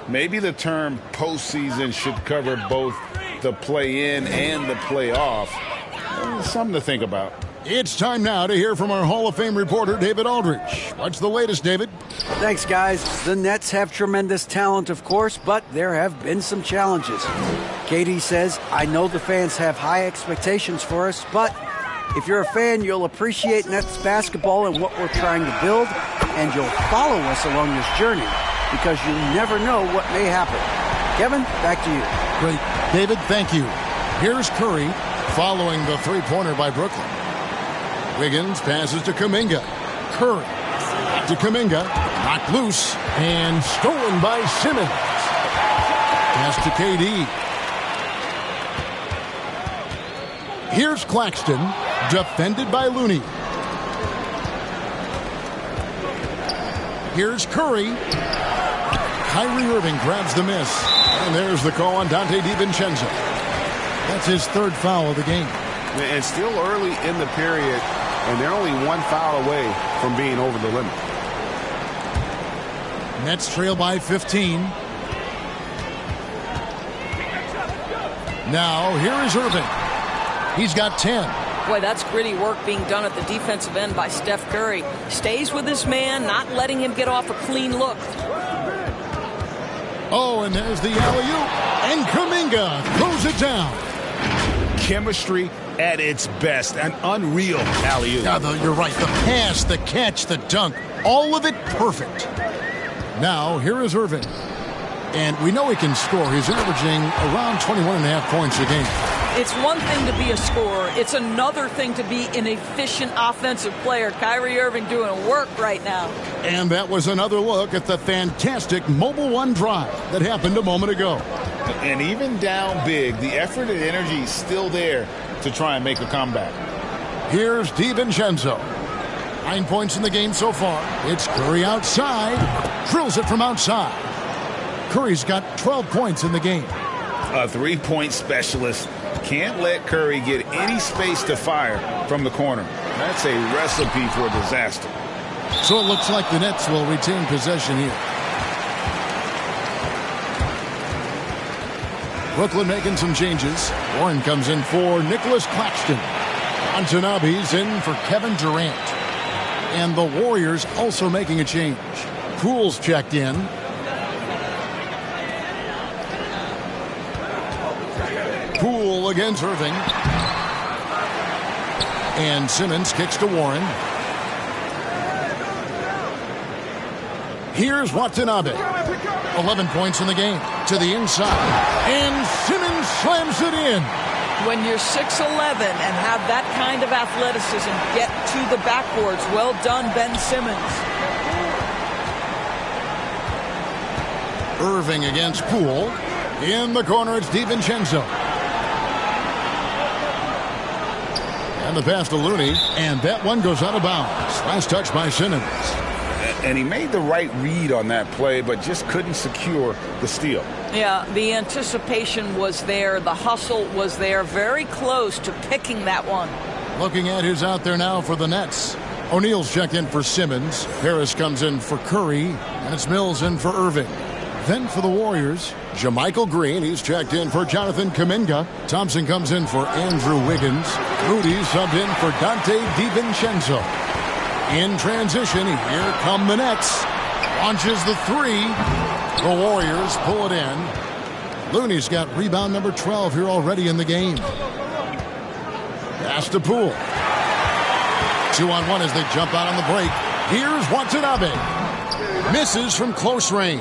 Maybe the term postseason should cover both the play-in and the playoff. Something to think about. It's time now to hear from our Hall of Fame reporter, David Aldridge. What's the latest, David? Thanks, guys. The Nets have tremendous talent, of course, but there have been some challenges. KD says, I know the fans have high expectations for us, but if you're a fan, you'll appreciate Nets basketball and what we're trying to build, and you'll follow us along this journey because you never know what may happen. Kevin, back to you. Great. David, thank you. Here's Curry following the three-pointer by Brooklyn. Wiggins passes to Kuminga. Curry to Kuminga. Knocked loose and stolen by Simmons. Pass to KD. Here's Claxton. Defended by Looney. Here's Curry. Kyrie Irving grabs the miss. And there's the call on Dante DiVincenzo. That's his third foul of the game. And still early in the period, and they're only one foul away from being over the limit. Nets trail by 15. Now, here is Irving. He's got 10. Boy, that's gritty work being done at the defensive end by Steph Curry. Stays with his man, not letting him get off a clean look. Oh, and there's the alley-oop. And Kuminga throws it down. Chemistry at its best. An unreal alley-oop. You're right. The pass, the catch, the dunk. All of it perfect. Now, here is Irving. And we know he can score. He's averaging around 21.5 points a game. It's one thing to be a scorer. It's another thing to be an efficient offensive player. Kyrie Irving doing work right now. And that was another look at the fantastic Mobile One drive that happened a moment ago. And even down big, the effort and energy is still there to try and make a comeback. Here's DiVincenzo. 9 points in the game so far. It's Curry outside. Drills it from outside. Curry's got 12 points in the game. A three-point specialist can't let Curry get any space to fire from the corner. That's a recipe for disaster. So it looks like the Nets will retain possession here. Brooklyn making some changes. Warren comes in for Nicholas Claxton. Watanabe's in for Kevin Durant. And the Warriors also making a change. Poole's checked in. Poole against Irving. And Simmons kicks to Warren. Here's Watanabe. 11 points in the game. To the inside. And Simmons slams it in. When you're 6'11 and have that kind of athleticism, get to the backboards. Well done, Ben Simmons. Irving against Poole. In the corner, it's DiVincenzo. And the pass to Looney, and that one goes out of bounds. Last touch by Simmons. And he made the right read on that play, but just couldn't secure the steal. Yeah, the anticipation was there. The hustle was there. Very close to picking that one. Looking at who's out there now for the Nets. O'Neal's checked in for Simmons. Harris comes in for Curry. And it's Mills in for Irving. Then for the Warriors, JaMychal Green. He's checked in for Jonathan Kuminga. Thompson comes in for Andrew Wiggins. Moody subbed in for Donte DiVincenzo. In transition, here come the Nets. Launches the three. The Warriors pull it in. Looney's got rebound number 12 here already in the game. Pass to Poole. 2-on-1 as they jump out on the break. Here's Watanabe. Misses from close range.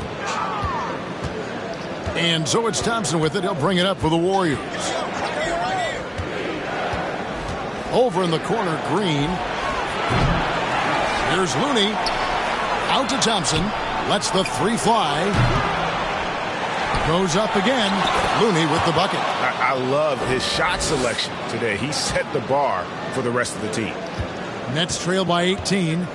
And so it's Thompson with it. He'll bring it up for the Warriors. Over in the corner, Green. Here's Looney. Out to Thompson. Lets the three fly. Goes up again. Looney with the bucket. I love his shot selection today. He set the bar for the rest of the team. Nets trail by 18.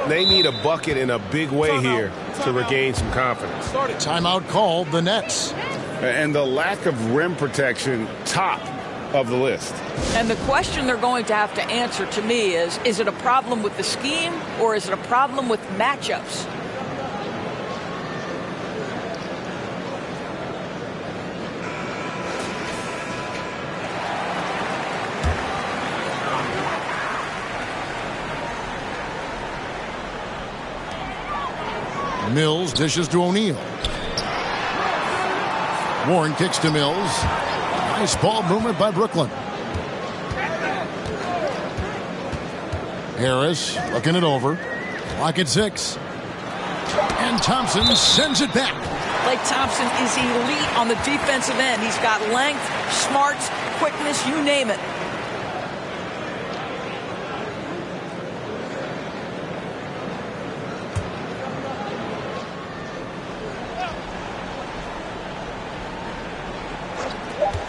They need a bucket in a big way here to regain some confidence. Timeout called, the Nets. And the lack of rim protection, top of the list. And the question they're going to have to answer to me is it a problem with the scheme or is it a problem with matchups? Mills dishes to O'Neal. Warren kicks to Mills. Nice ball movement by Brooklyn. Harris looking it over. Clock at 6. And Thompson sends it back. Klay Thompson is elite on the defensive end. He's got length, smarts, quickness, you name it.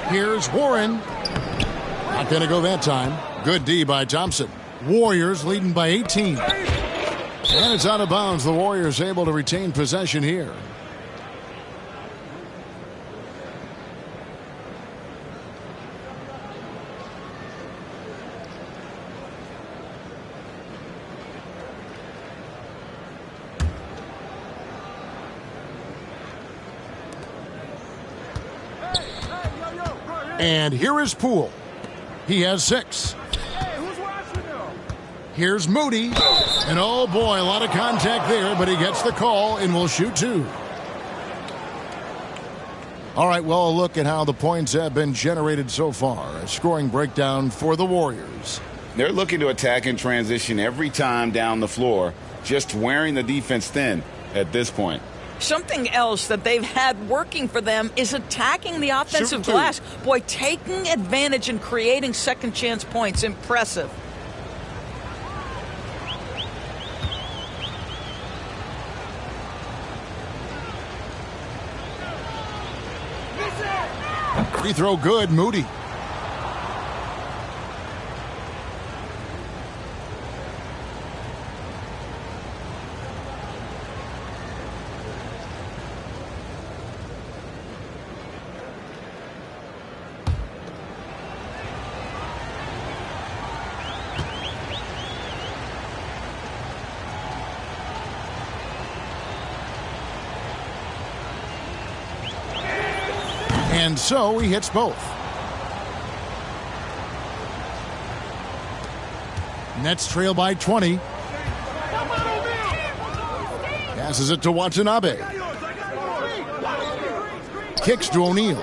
Here's Warren. Not going to go that time. Good D by Thompson. Warriors leading by 18. And it's out of bounds. The Warriors able to retain possession here. And here is Poole. He has 6. Here's Moody. And oh boy, a lot of contact there, but he gets the call and will shoot 2. All right, well, a look at how the points have been generated so far. A scoring breakdown for the Warriors. They're looking to attack in transition every time down the floor, just wearing the defense thin at this point. Something else that they've had working for them is attacking the offensive glass. Boy, taking advantage and creating second chance points. Impressive. Free throw good, Moody. And so he hits both. Nets trail by 20. Passes it to Watanabe. Kicks to O'Neal.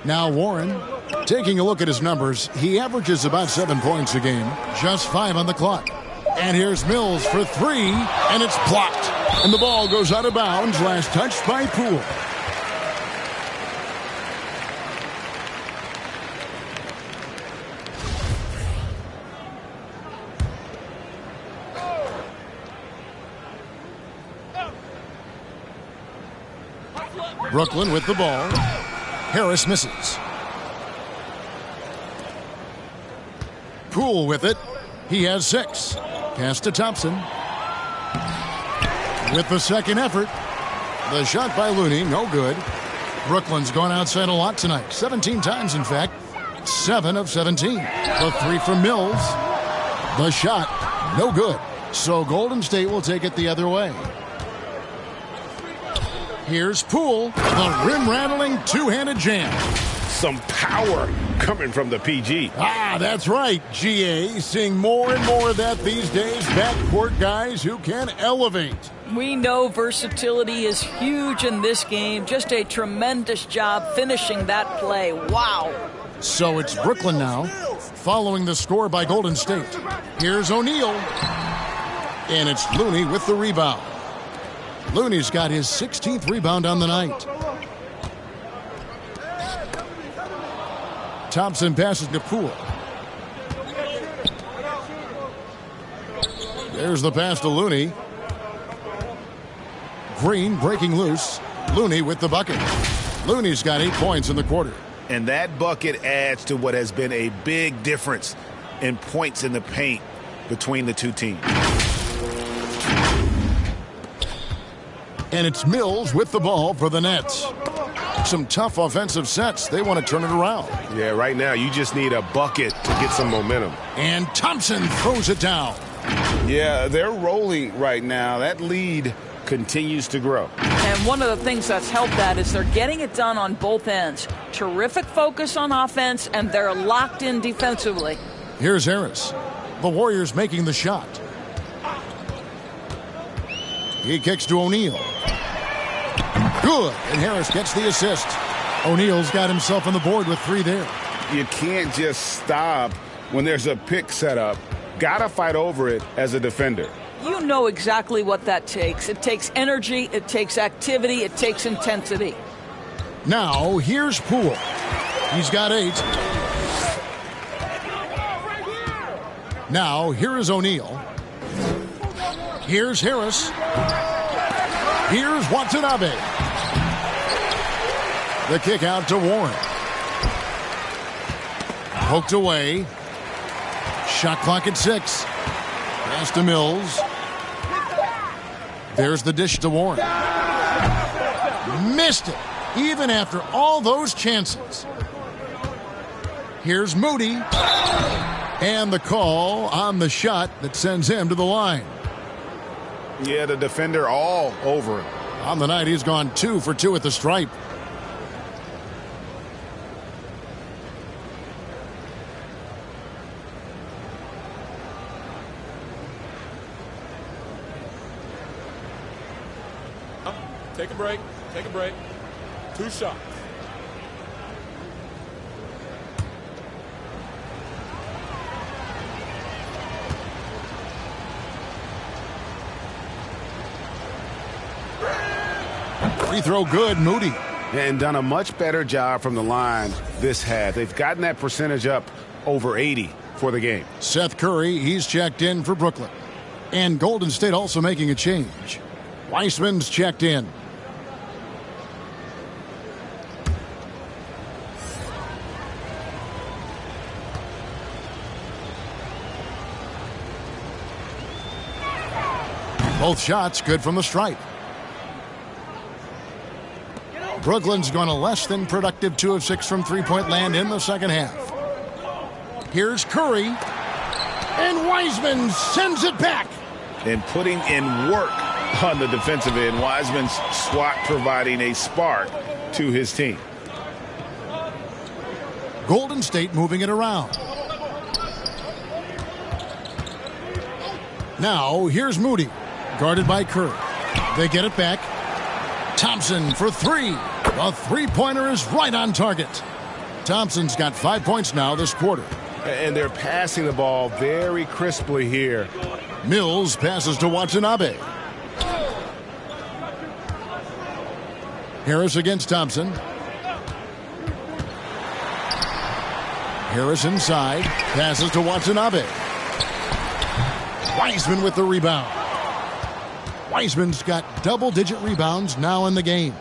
Now Warren. Taking a look at his numbers, he averages about 7 points a game. Just 5 on the clock. And here's Mills for 3, and it's blocked. And the ball goes out of bounds. Last touch by Poole. Brooklyn with the ball. Harris misses. Poole with it. He has 6. Pass to Thompson. With the second effort. The shot by Looney, no good. Brooklyn's gone outside a lot tonight. 17 times, in fact. 7 of 17. The 3 from Mills. The shot, no good. So Golden State will take it the other way. Here's Poole, the rim-rattling two-handed jam. Some power coming from the PG. That's right, GA. Seeing more and more of that these days. Backcourt guys who can elevate. We know versatility is huge in this game. Just a tremendous job finishing that play. Wow. So it's Brooklyn now, following the score by Golden State. Here's O'Neal. And it's Looney with the rebound. Looney's got his 16th rebound on the night. Thompson passes to Poole. There's the pass to Looney. Green breaking loose. Looney with the bucket. Looney's got 8 points in the quarter. And that bucket adds to what has been a big difference in points in the paint between the two teams. And it's Mills with the ball for the Nets. Some tough offensive sets. They want to turn it around. Yeah, right now you just need a bucket to get some momentum. And Thompson throws it down. Yeah, they're rolling right now. That lead continues to grow. And one of the things that's helped that is they're getting it done on both ends. Terrific focus on offense, and they're locked in defensively. Here's Harris. The Warriors making the shot. He kicks to O'Neal. Good, and Harris gets the assist. O'Neal's got himself on the board with 3 there. You can't just stop when there's a pick set up. Gotta fight over it as a defender. You know exactly what that takes. It takes energy, it takes activity, it takes intensity. Now, here's Poole. He's got 8. Now, here is O'Neal. Here's Harris. Here's Watanabe. The kick out to Warren. Poked away. Shot clock at 6. Pass to Mills. There's the dish to Warren. Missed it, even after all those chances. Here's Moody. And the call on the shot that sends him to the line. Yeah, the defender all over him. On the night, he's gone 2 for 2 at the stripe. Take a break. Take a break. 2 shots. Free throw good, Moody. And done a much better job from the line this half. They've gotten that percentage up over 80 for the game. Seth Curry, he's checked in for Brooklyn. And Golden State also making a change. Weissman's checked in. Both shots good from the stripe. Brooklyn's gone a less than productive 2 of 6 from three-point land in the second half. Here's Curry. And Wiseman sends it back. And putting in work on the defensive end. Wiseman's swat providing a spark to his team. Golden State moving it around. Now, here's Moody. Guarded by Curry. They get it back. Thompson for 3. The three-pointer is right on target. Thompson's got 5 points now this quarter. And they're passing the ball very crisply here. Mills passes to Watanabe. Harris against Thompson. Harris inside. Passes to Watanabe. Wiseman with the rebound. Wiseman's got double-digit rebounds now in the game.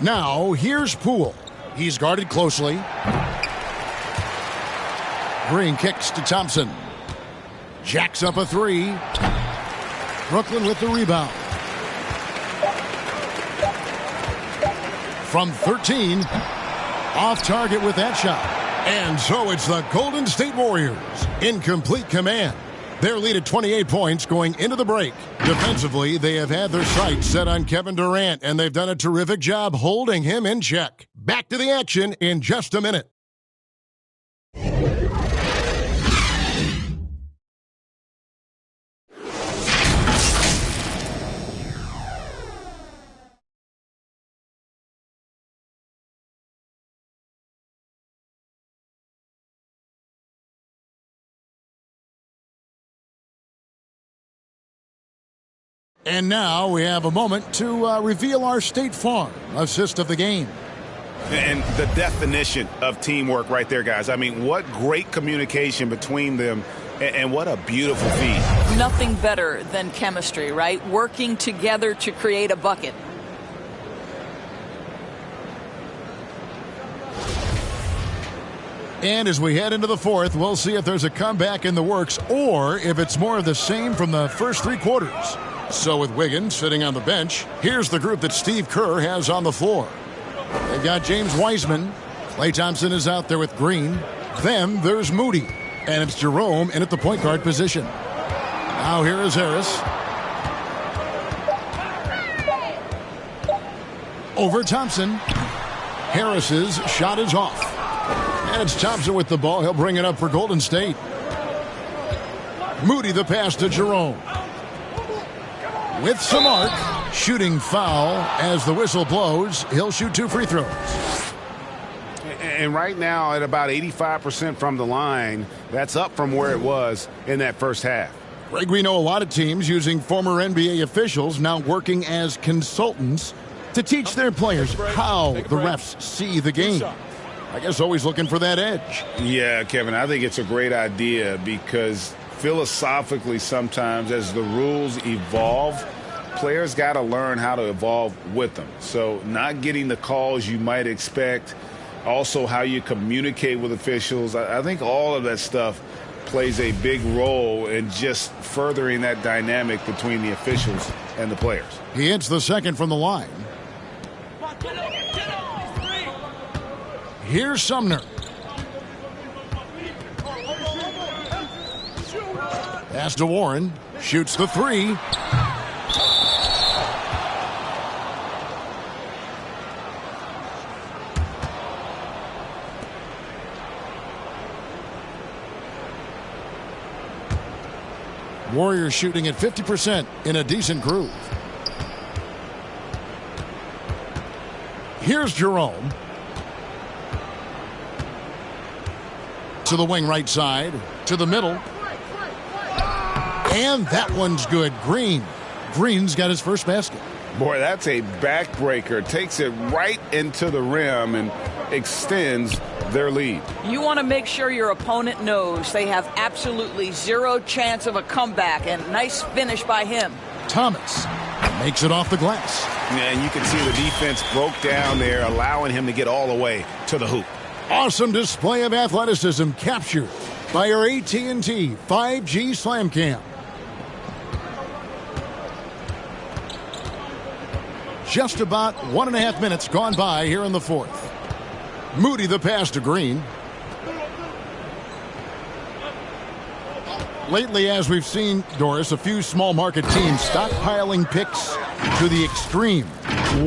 Now, here's Poole. He's guarded closely. Green kicks to Thompson. Jacks up a three. Brooklyn with the rebound. From 13, off target with that shot. And so it's the Golden State Warriors in complete command. Their lead at 28 points going into the break. Defensively, they have had their sights set on Kevin Durant, and they've done a terrific job holding him in check. Back to the action in just a minute. And now we have a moment to reveal our State Farm assist of the game. And the definition of teamwork right there, guys. I mean, what great communication between them, and what a beautiful feed. Nothing better than chemistry, right? Working together to create a bucket. And as we head into the fourth, we'll see if there's a comeback in the works or if it's more of the same from the first three quarters. So with Wiggins sitting on the bench, here's the group that Steve Kerr has on the floor. They've got James Wiseman. Klay Thompson is out there with Green. Then there's Moody. And it's Jerome in at the point guard position. Now here is Harris. Over Thompson. Harris's shot is off. And it's Thompson with the ball. He'll bring it up for Golden State. Moody the pass to Jerome. With some arc, shooting foul as the whistle blows. He'll shoot 2 free throws. And right now at about 85% from the line, that's up from where it was in that first half. Greg, we know a lot of teams using former NBA officials now working as consultants to teach their players how the refs see the game. I guess always looking for that edge. Yeah, Kevin, I think it's a great idea because philosophically sometimes as the rules evolve, players got to learn how to evolve with them. So not getting the calls you might expect, also how you communicate with officials. I think all of that stuff plays a big role in just furthering that dynamic between the officials and the players. He hits the second from the line. Here's Sumner. Pass to Warren. Shoots the three. Warriors shooting at 50% in a decent groove. Here's Jerome. To the wing right side. To the middle. And that one's good. Green's got his first basket. Boy, that's a backbreaker. Takes it right into the rim and extends their lead. You want to make sure your opponent knows they have absolutely zero chance of a comeback, and nice finish by him. Thomas makes it off the glass. Yeah, and you can see the defense broke down there, allowing him to get all the way to the hoop. Awesome display of athleticism captured by our AT&T 5G Slam Cam. Just about 1.5 minutes gone by here in the fourth. Moody the pass to Green. Lately, as we've seen, Doris, a few small market teams stockpiling picks to the extreme.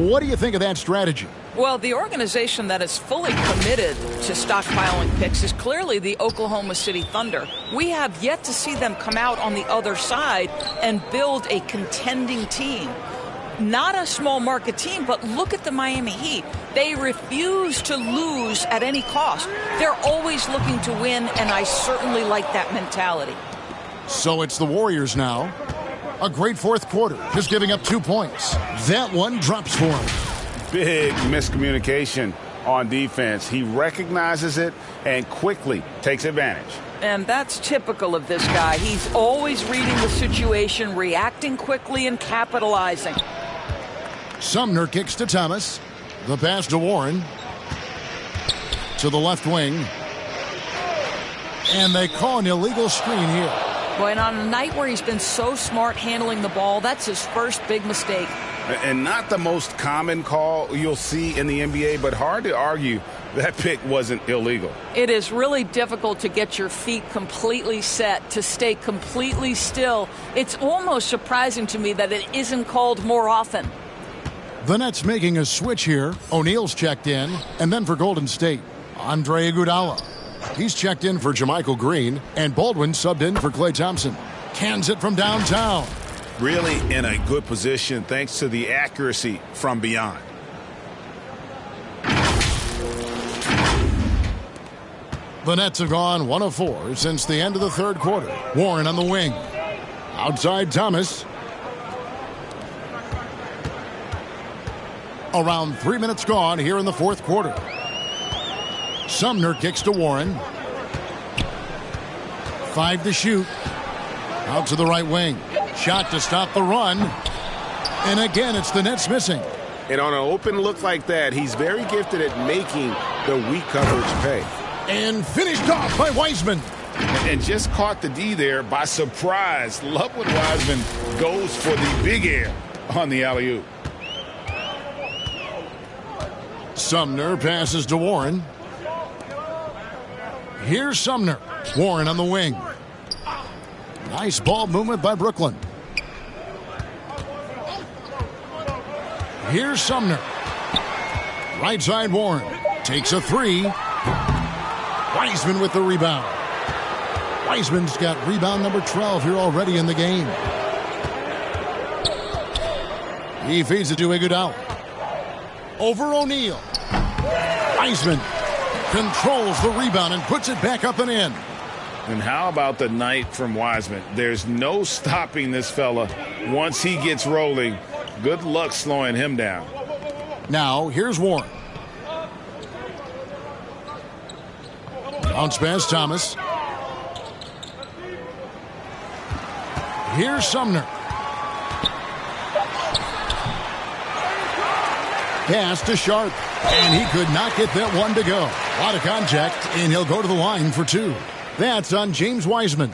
What do you think of that strategy? Well, the organization that is fully committed to stockpiling picks is clearly the Oklahoma City Thunder. We have yet to see them come out on the other side and build a contending team. Not a small market team, but look at the Miami Heat. They refuse to lose at any cost. They're always looking to win, and I certainly like that mentality. So it's the Warriors now. A great fourth quarter, just giving up 2 points. That one drops for him. Big miscommunication on defense. He recognizes it and quickly takes advantage. And that's typical of this guy. He's always reading the situation, reacting quickly, and capitalizing. Sumner kicks to Thomas. The pass to Warren. To the left wing. And they call an illegal screen here. Boy, and on a night where he's been so smart handling the ball, that's his first big mistake. And not the most common call you'll see in the NBA, but hard to argue that pick wasn't illegal. It is really difficult to get your feet completely set, to stay completely still. It's almost surprising to me that it isn't called more often. The Nets making a switch here. O'Neal's checked in. And then for Golden State, Andre Iguodala. He's checked in for Jermichael Green. And Baldwin subbed in for Klay Thompson. Cans it from downtown. Really in a good position thanks to the accuracy from beyond. The Nets have gone 1 of 4 since the end of the third quarter. Warren on the wing. Outside Thomas. Around 3 minutes gone here in the fourth quarter. Sumner kicks to Warren. 5 to shoot. Out to the right wing. Shot to stop the run. And again, it's the Nets missing. And on an open look like that, he's very gifted at making the weak coverage pay. And finished off by Wiseman. And just caught the D there by surprise. Love when Wiseman goes for the big air on the alley-oop. Sumner passes to Warren. Here's Sumner. Warren on the wing. Nice ball movement by Brooklyn. Here's Sumner. Right side Warren. Takes a 3. Wiseman with the rebound. Wiseman's got rebound number 12 here already in the game. He feeds it to Iguodala. Over O'Neal. Wiseman controls the rebound and puts it back up and in. And how about the night from Wiseman? There's no stopping this fella once he gets rolling. Good luck slowing him down. Now, here's Warren. Bounce pass, Thomas. Here's Sumner. Pass to Sharp. And he could not get that one to go. A lot of contact, and he'll go to the line for 2. That's on James Wiseman.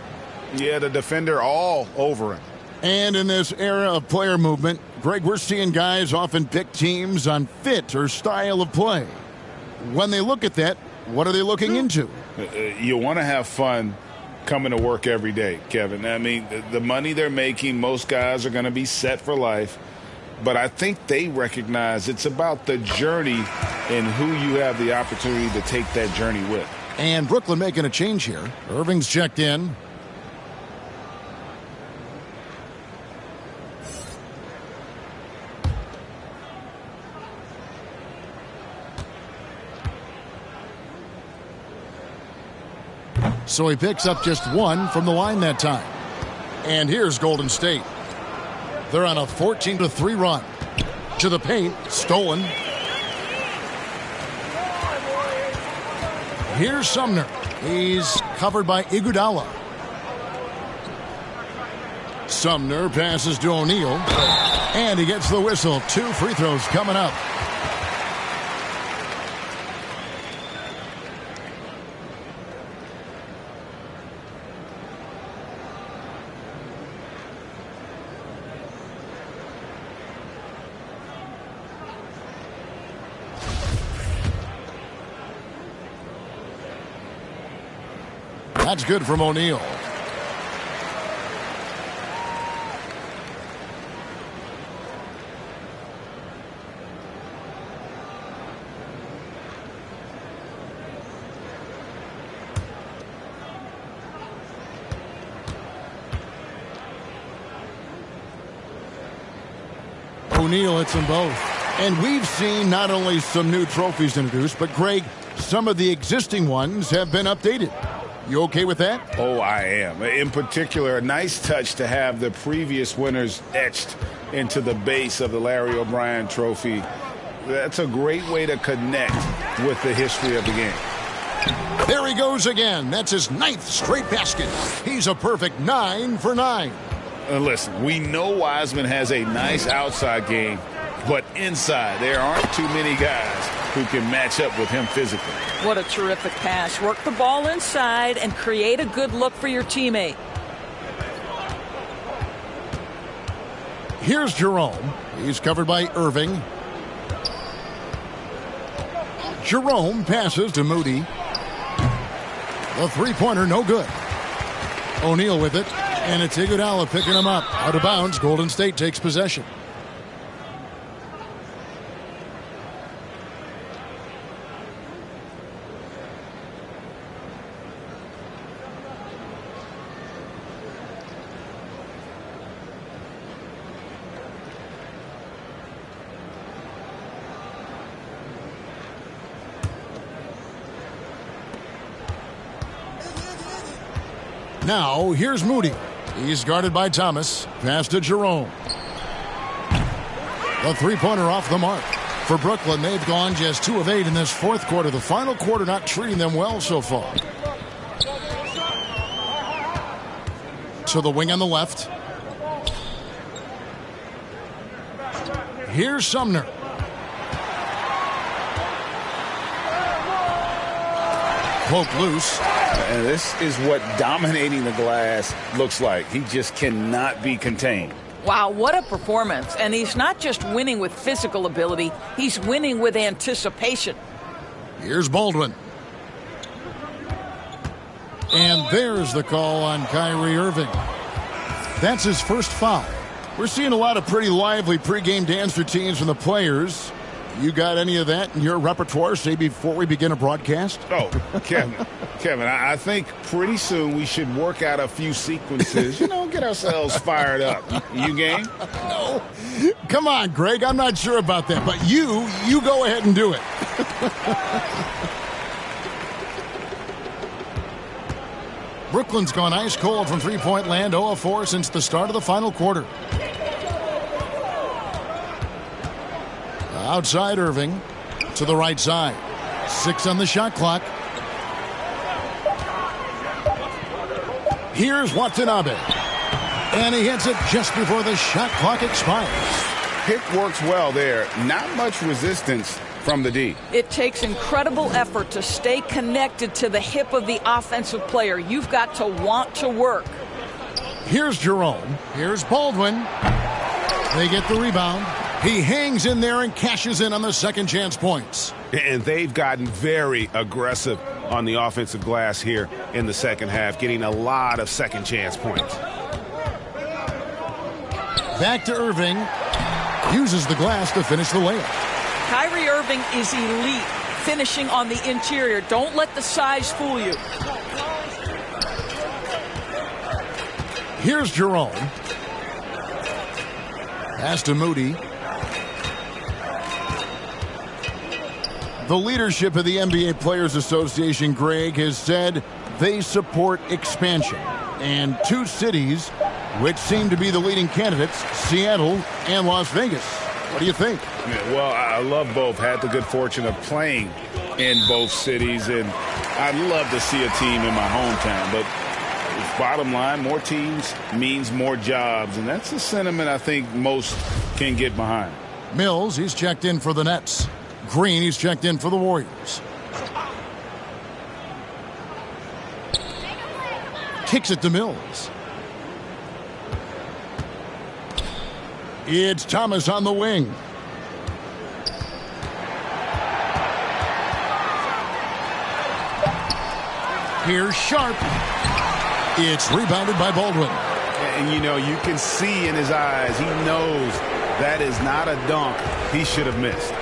Yeah, the defender all over him. And in this era of player movement, Greg, we're seeing guys often pick teams on fit or style of play. When they look at that, what are they looking into? You want to have fun coming to work every day, Kevin. I mean, the money they're making, most guys are going to be set for life. But I think they recognize it's about the journey and who you have the opportunity to take that journey with. And Brooklyn making a change here. Irving's checked in. So he picks up just 1 from the line that time. And here's Golden State. They're on a 14-3 run. To the paint, stolen. Here's Sumner. He's covered by Iguodala. Sumner passes to O'Neal. And he gets the whistle. 2 free throws coming up. That's good from O'Neal. O'Neal hits them both. And we've seen not only some new trophies introduced, but Greg, some of the existing ones have been updated. You okay with that? Oh, I am. In particular, a nice touch to have the previous winners etched into the base of the Larry O'Brien Trophy. That's a great way to connect with the history of the game. There he goes again. That's his 9th straight basket. He's a perfect 9 for 9. Listen, we know Wiseman has a nice outside game, but inside, there aren't too many guys who can match up with him physically. What a terrific pass. Work the ball inside and create a good look for your teammate. Here's Jerome. He's covered by Irving. Jerome passes to Moody. The three-pointer, no good. O'Neal with it, and it's Iguodala picking him up. Out of bounds, Golden State takes possession. Now, here's Moody. He's guarded by Thomas. Pass to Jerome. The three-pointer off the mark. For Brooklyn, they've gone just 2 of 8 in this fourth quarter. The final quarter not treating them well so far. To the wing on the left. Here's Sumner. Poke loose. And this is what dominating the glass looks like. He just cannot be contained. Wow, what a performance. And he's not just winning with physical ability, he's winning with anticipation. Here's Baldwin. And there's the call on Kyrie Irving. That's his first foul. We're seeing a lot of pretty lively pregame dance routines from the players. You got any of that in your repertoire, say, before we begin a broadcast? Oh, Kevin, I think pretty soon we should work out a few sequences, get ourselves fired up. You game? No. Come on, Greg. I'm not sure about that, but you go ahead and do it. Brooklyn's gone ice cold from three-point land, 0 of 4 since the start of the final quarter. Outside Irving to the right side. 6 on the shot clock. Here's Watanabe. And he hits it just before the shot clock expires. Pick works well there. Not much resistance from the D. It takes incredible effort to stay connected to the hip of the offensive player. You've got to want to work. Here's Jerome. Here's Baldwin. They get the rebound. He hangs in there and cashes in on the second chance points. And they've gotten very aggressive on the offensive glass here in the second half, getting a lot of second chance points. Back to Irving. Uses the glass to finish the layup. Kyrie Irving is elite, finishing on the interior. Don't let the size fool you. Here's Jerome. Pass to Moody. The leadership of the NBA Players Association, Greg, has said they support expansion. And 2 cities which seem to be the leading candidates, Seattle and Las Vegas. What do you think? Yeah, well, I love both. Had the good fortune of playing in both cities, and I'd love to see a team in my hometown. But bottom line, more teams means more jobs, and that's the sentiment I think most can get behind. Mills, he's checked in for the Nets. Green, he's checked in for the Warriors. Kicks it to Mills. It's Thomas on the wing. Here's Sharp. It's rebounded by Baldwin. And, you can see in his eyes, he knows that is not a dunk he should have missed.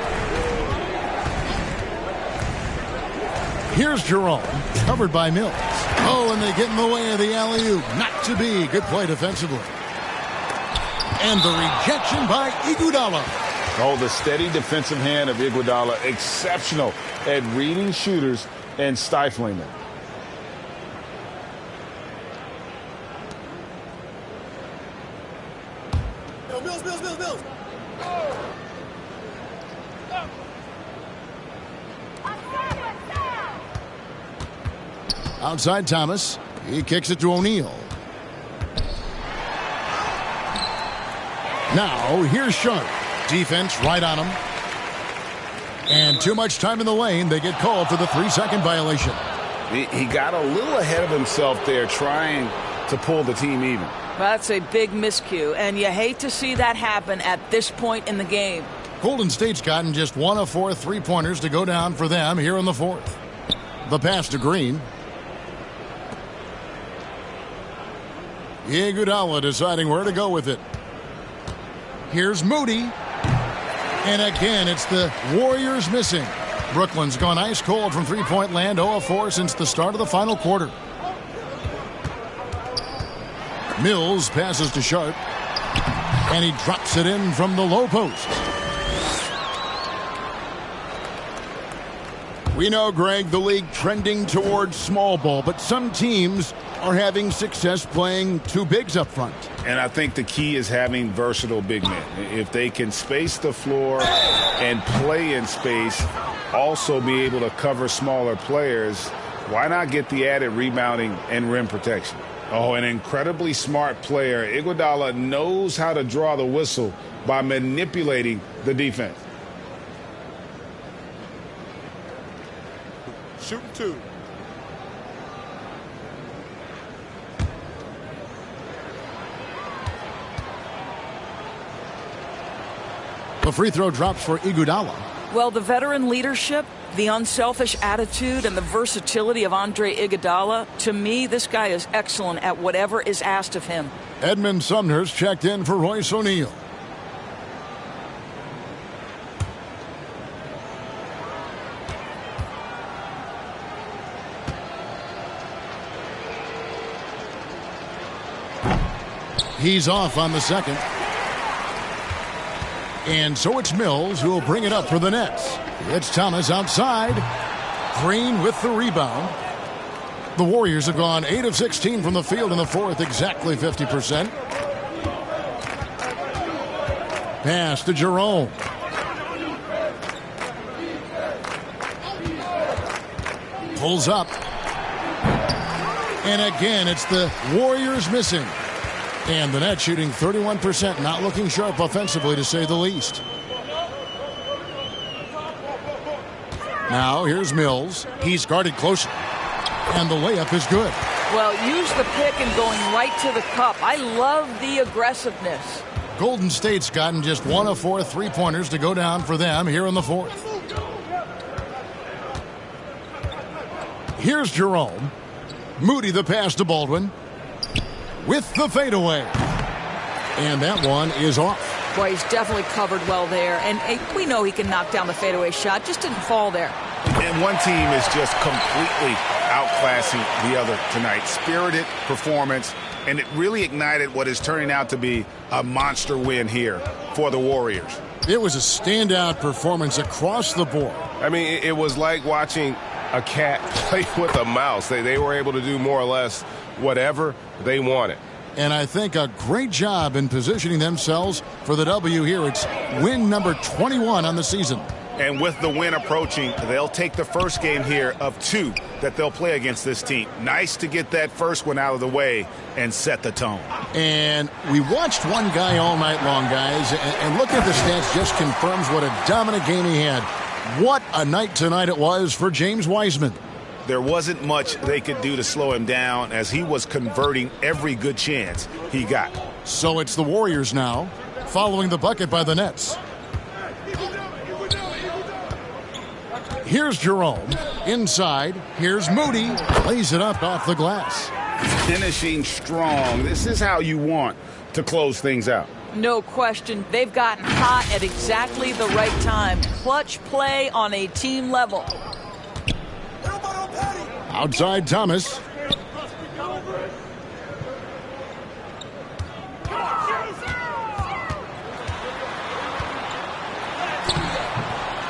Here's Jerome, covered by Mills. Oh, and they get in the way of the alley-oop. Not to be. Good play defensively. And the rejection by Iguodala. Oh, the steady defensive hand of Iguodala, exceptional at reading shooters and stifling them. Mills. Outside Thomas. He kicks it to O'Neal. Now, here's Sharp. Defense right on him. And too much time in the lane. They get called for the 3-second violation. He got a little ahead of himself there trying to pull the team even. That's a big miscue, and you hate to see that happen at this point in the game. Golden State's gotten just 1 of 4 3-pointers to go down for them here in the fourth. The pass to Green. Iguodala deciding where to go with it. Here's Moody. And again, it's the Warriors missing. Brooklyn's gone ice cold from three-point land, 0 of 4 since the start of the final quarter. Mills passes to Sharp. And he drops it in from the low post. We know, Greg, the league trending towards small ball, but some teams are having success playing two bigs up front. And I think the key is having versatile big men. If they can space the floor and play in space, also be able to cover smaller players, why not get the added rebounding and rim protection? Oh, an incredibly smart player. Iguodala knows how to draw the whistle by manipulating the defense. Shooting 2. The free throw drops for Iguodala. Well, the veteran leadership, the unselfish attitude, and the versatility of Andre Iguodala, to me, this guy is excellent at whatever is asked of him. Edmund Sumner's checked in for Royce O'Neal. He's off on the second. And so it's Mills who will bring it up for the Nets. It's Thomas outside. Green with the rebound. The Warriors have gone 8 of 16 from the field in the fourth, exactly 50%. Pass to Jerome. Pulls up. And again, it's the Warriors missing. And the Nets shooting 31%, not looking sharp offensively, to say the least. Now, here's Mills. He's guarded closely. And the layup is good. Well, use the pick and going right to the cup. I love the aggressiveness. Golden State's gotten just 1 of 4 3-pointers to go down for them here in the fourth. Here's Jerome. Moody the pass to Baldwin. With the fadeaway. And that one is off. Boy, he's definitely covered well there. And we know he can knock down the fadeaway shot. Just didn't fall there. And one team is just completely outclassing the other tonight. Spirited performance. And it really ignited what is turning out to be a monster win here for the Warriors. It was a standout performance across the board. I mean, it was like watching a cat play with a mouse. They were able to do more or less whatever they wanted. And I think a great job in positioning themselves for the W here. It's win number 21 on the season. And with the win approaching, they'll take the first game here of 2 that they'll play against this team. Nice to get that first one out of the way and set the tone. And we watched one guy all night long, guys, and looking at the stats just confirms what a dominant game he had. What a night tonight it was for James Wiseman. There wasn't much they could do to slow him down as he was converting every good chance he got. So it's the Warriors now, following the bucket by the Nets. Here's Jerome. Inside. Here's Moody. Lays it up off the glass. Finishing strong. This is how you want to close things out. No question. They've gotten hot at exactly the right time. Clutch play on a team level. Outside Thomas.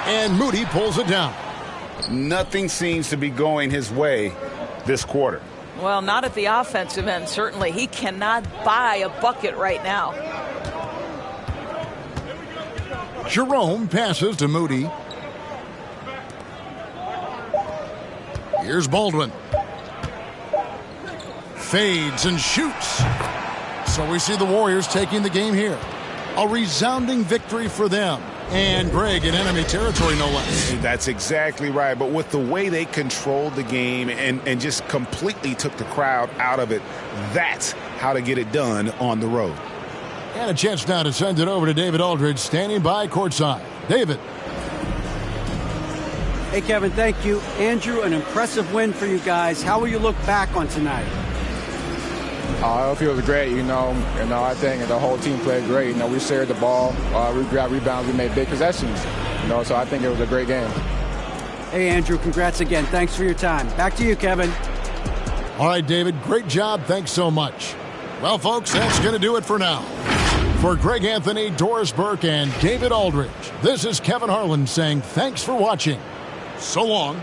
And Moody pulls it down. Nothing seems to be going his way this quarter. Well, not at the offensive end, certainly. He cannot buy a bucket right now. Jerome passes to Moody. Here's Baldwin. Fades and shoots. So we see the Warriors taking the game here. A resounding victory for them. And, Greg, in enemy territory, no less. That's exactly right. But with the way they controlled the game and just completely took the crowd out of it, that's how to get it done on the road. And a chance now to send it over to David Aldridge, standing by courtside. David. Hey, Kevin, thank you. Andrew, an impressive win for you guys. How will you look back on tonight? It feels great, I think the whole team played great. We shared the ball, we grabbed rebounds, we made big possessions, so I think it was a great game. Hey, Andrew, congrats again. Thanks for your time. Back to you, Kevin. All right, David, great job. Thanks so much. Well, folks, that's going to do it for now. For Greg Anthony, Doris Burke, and David Aldridge, this is Kevin Harlan saying thanks for watching. So long.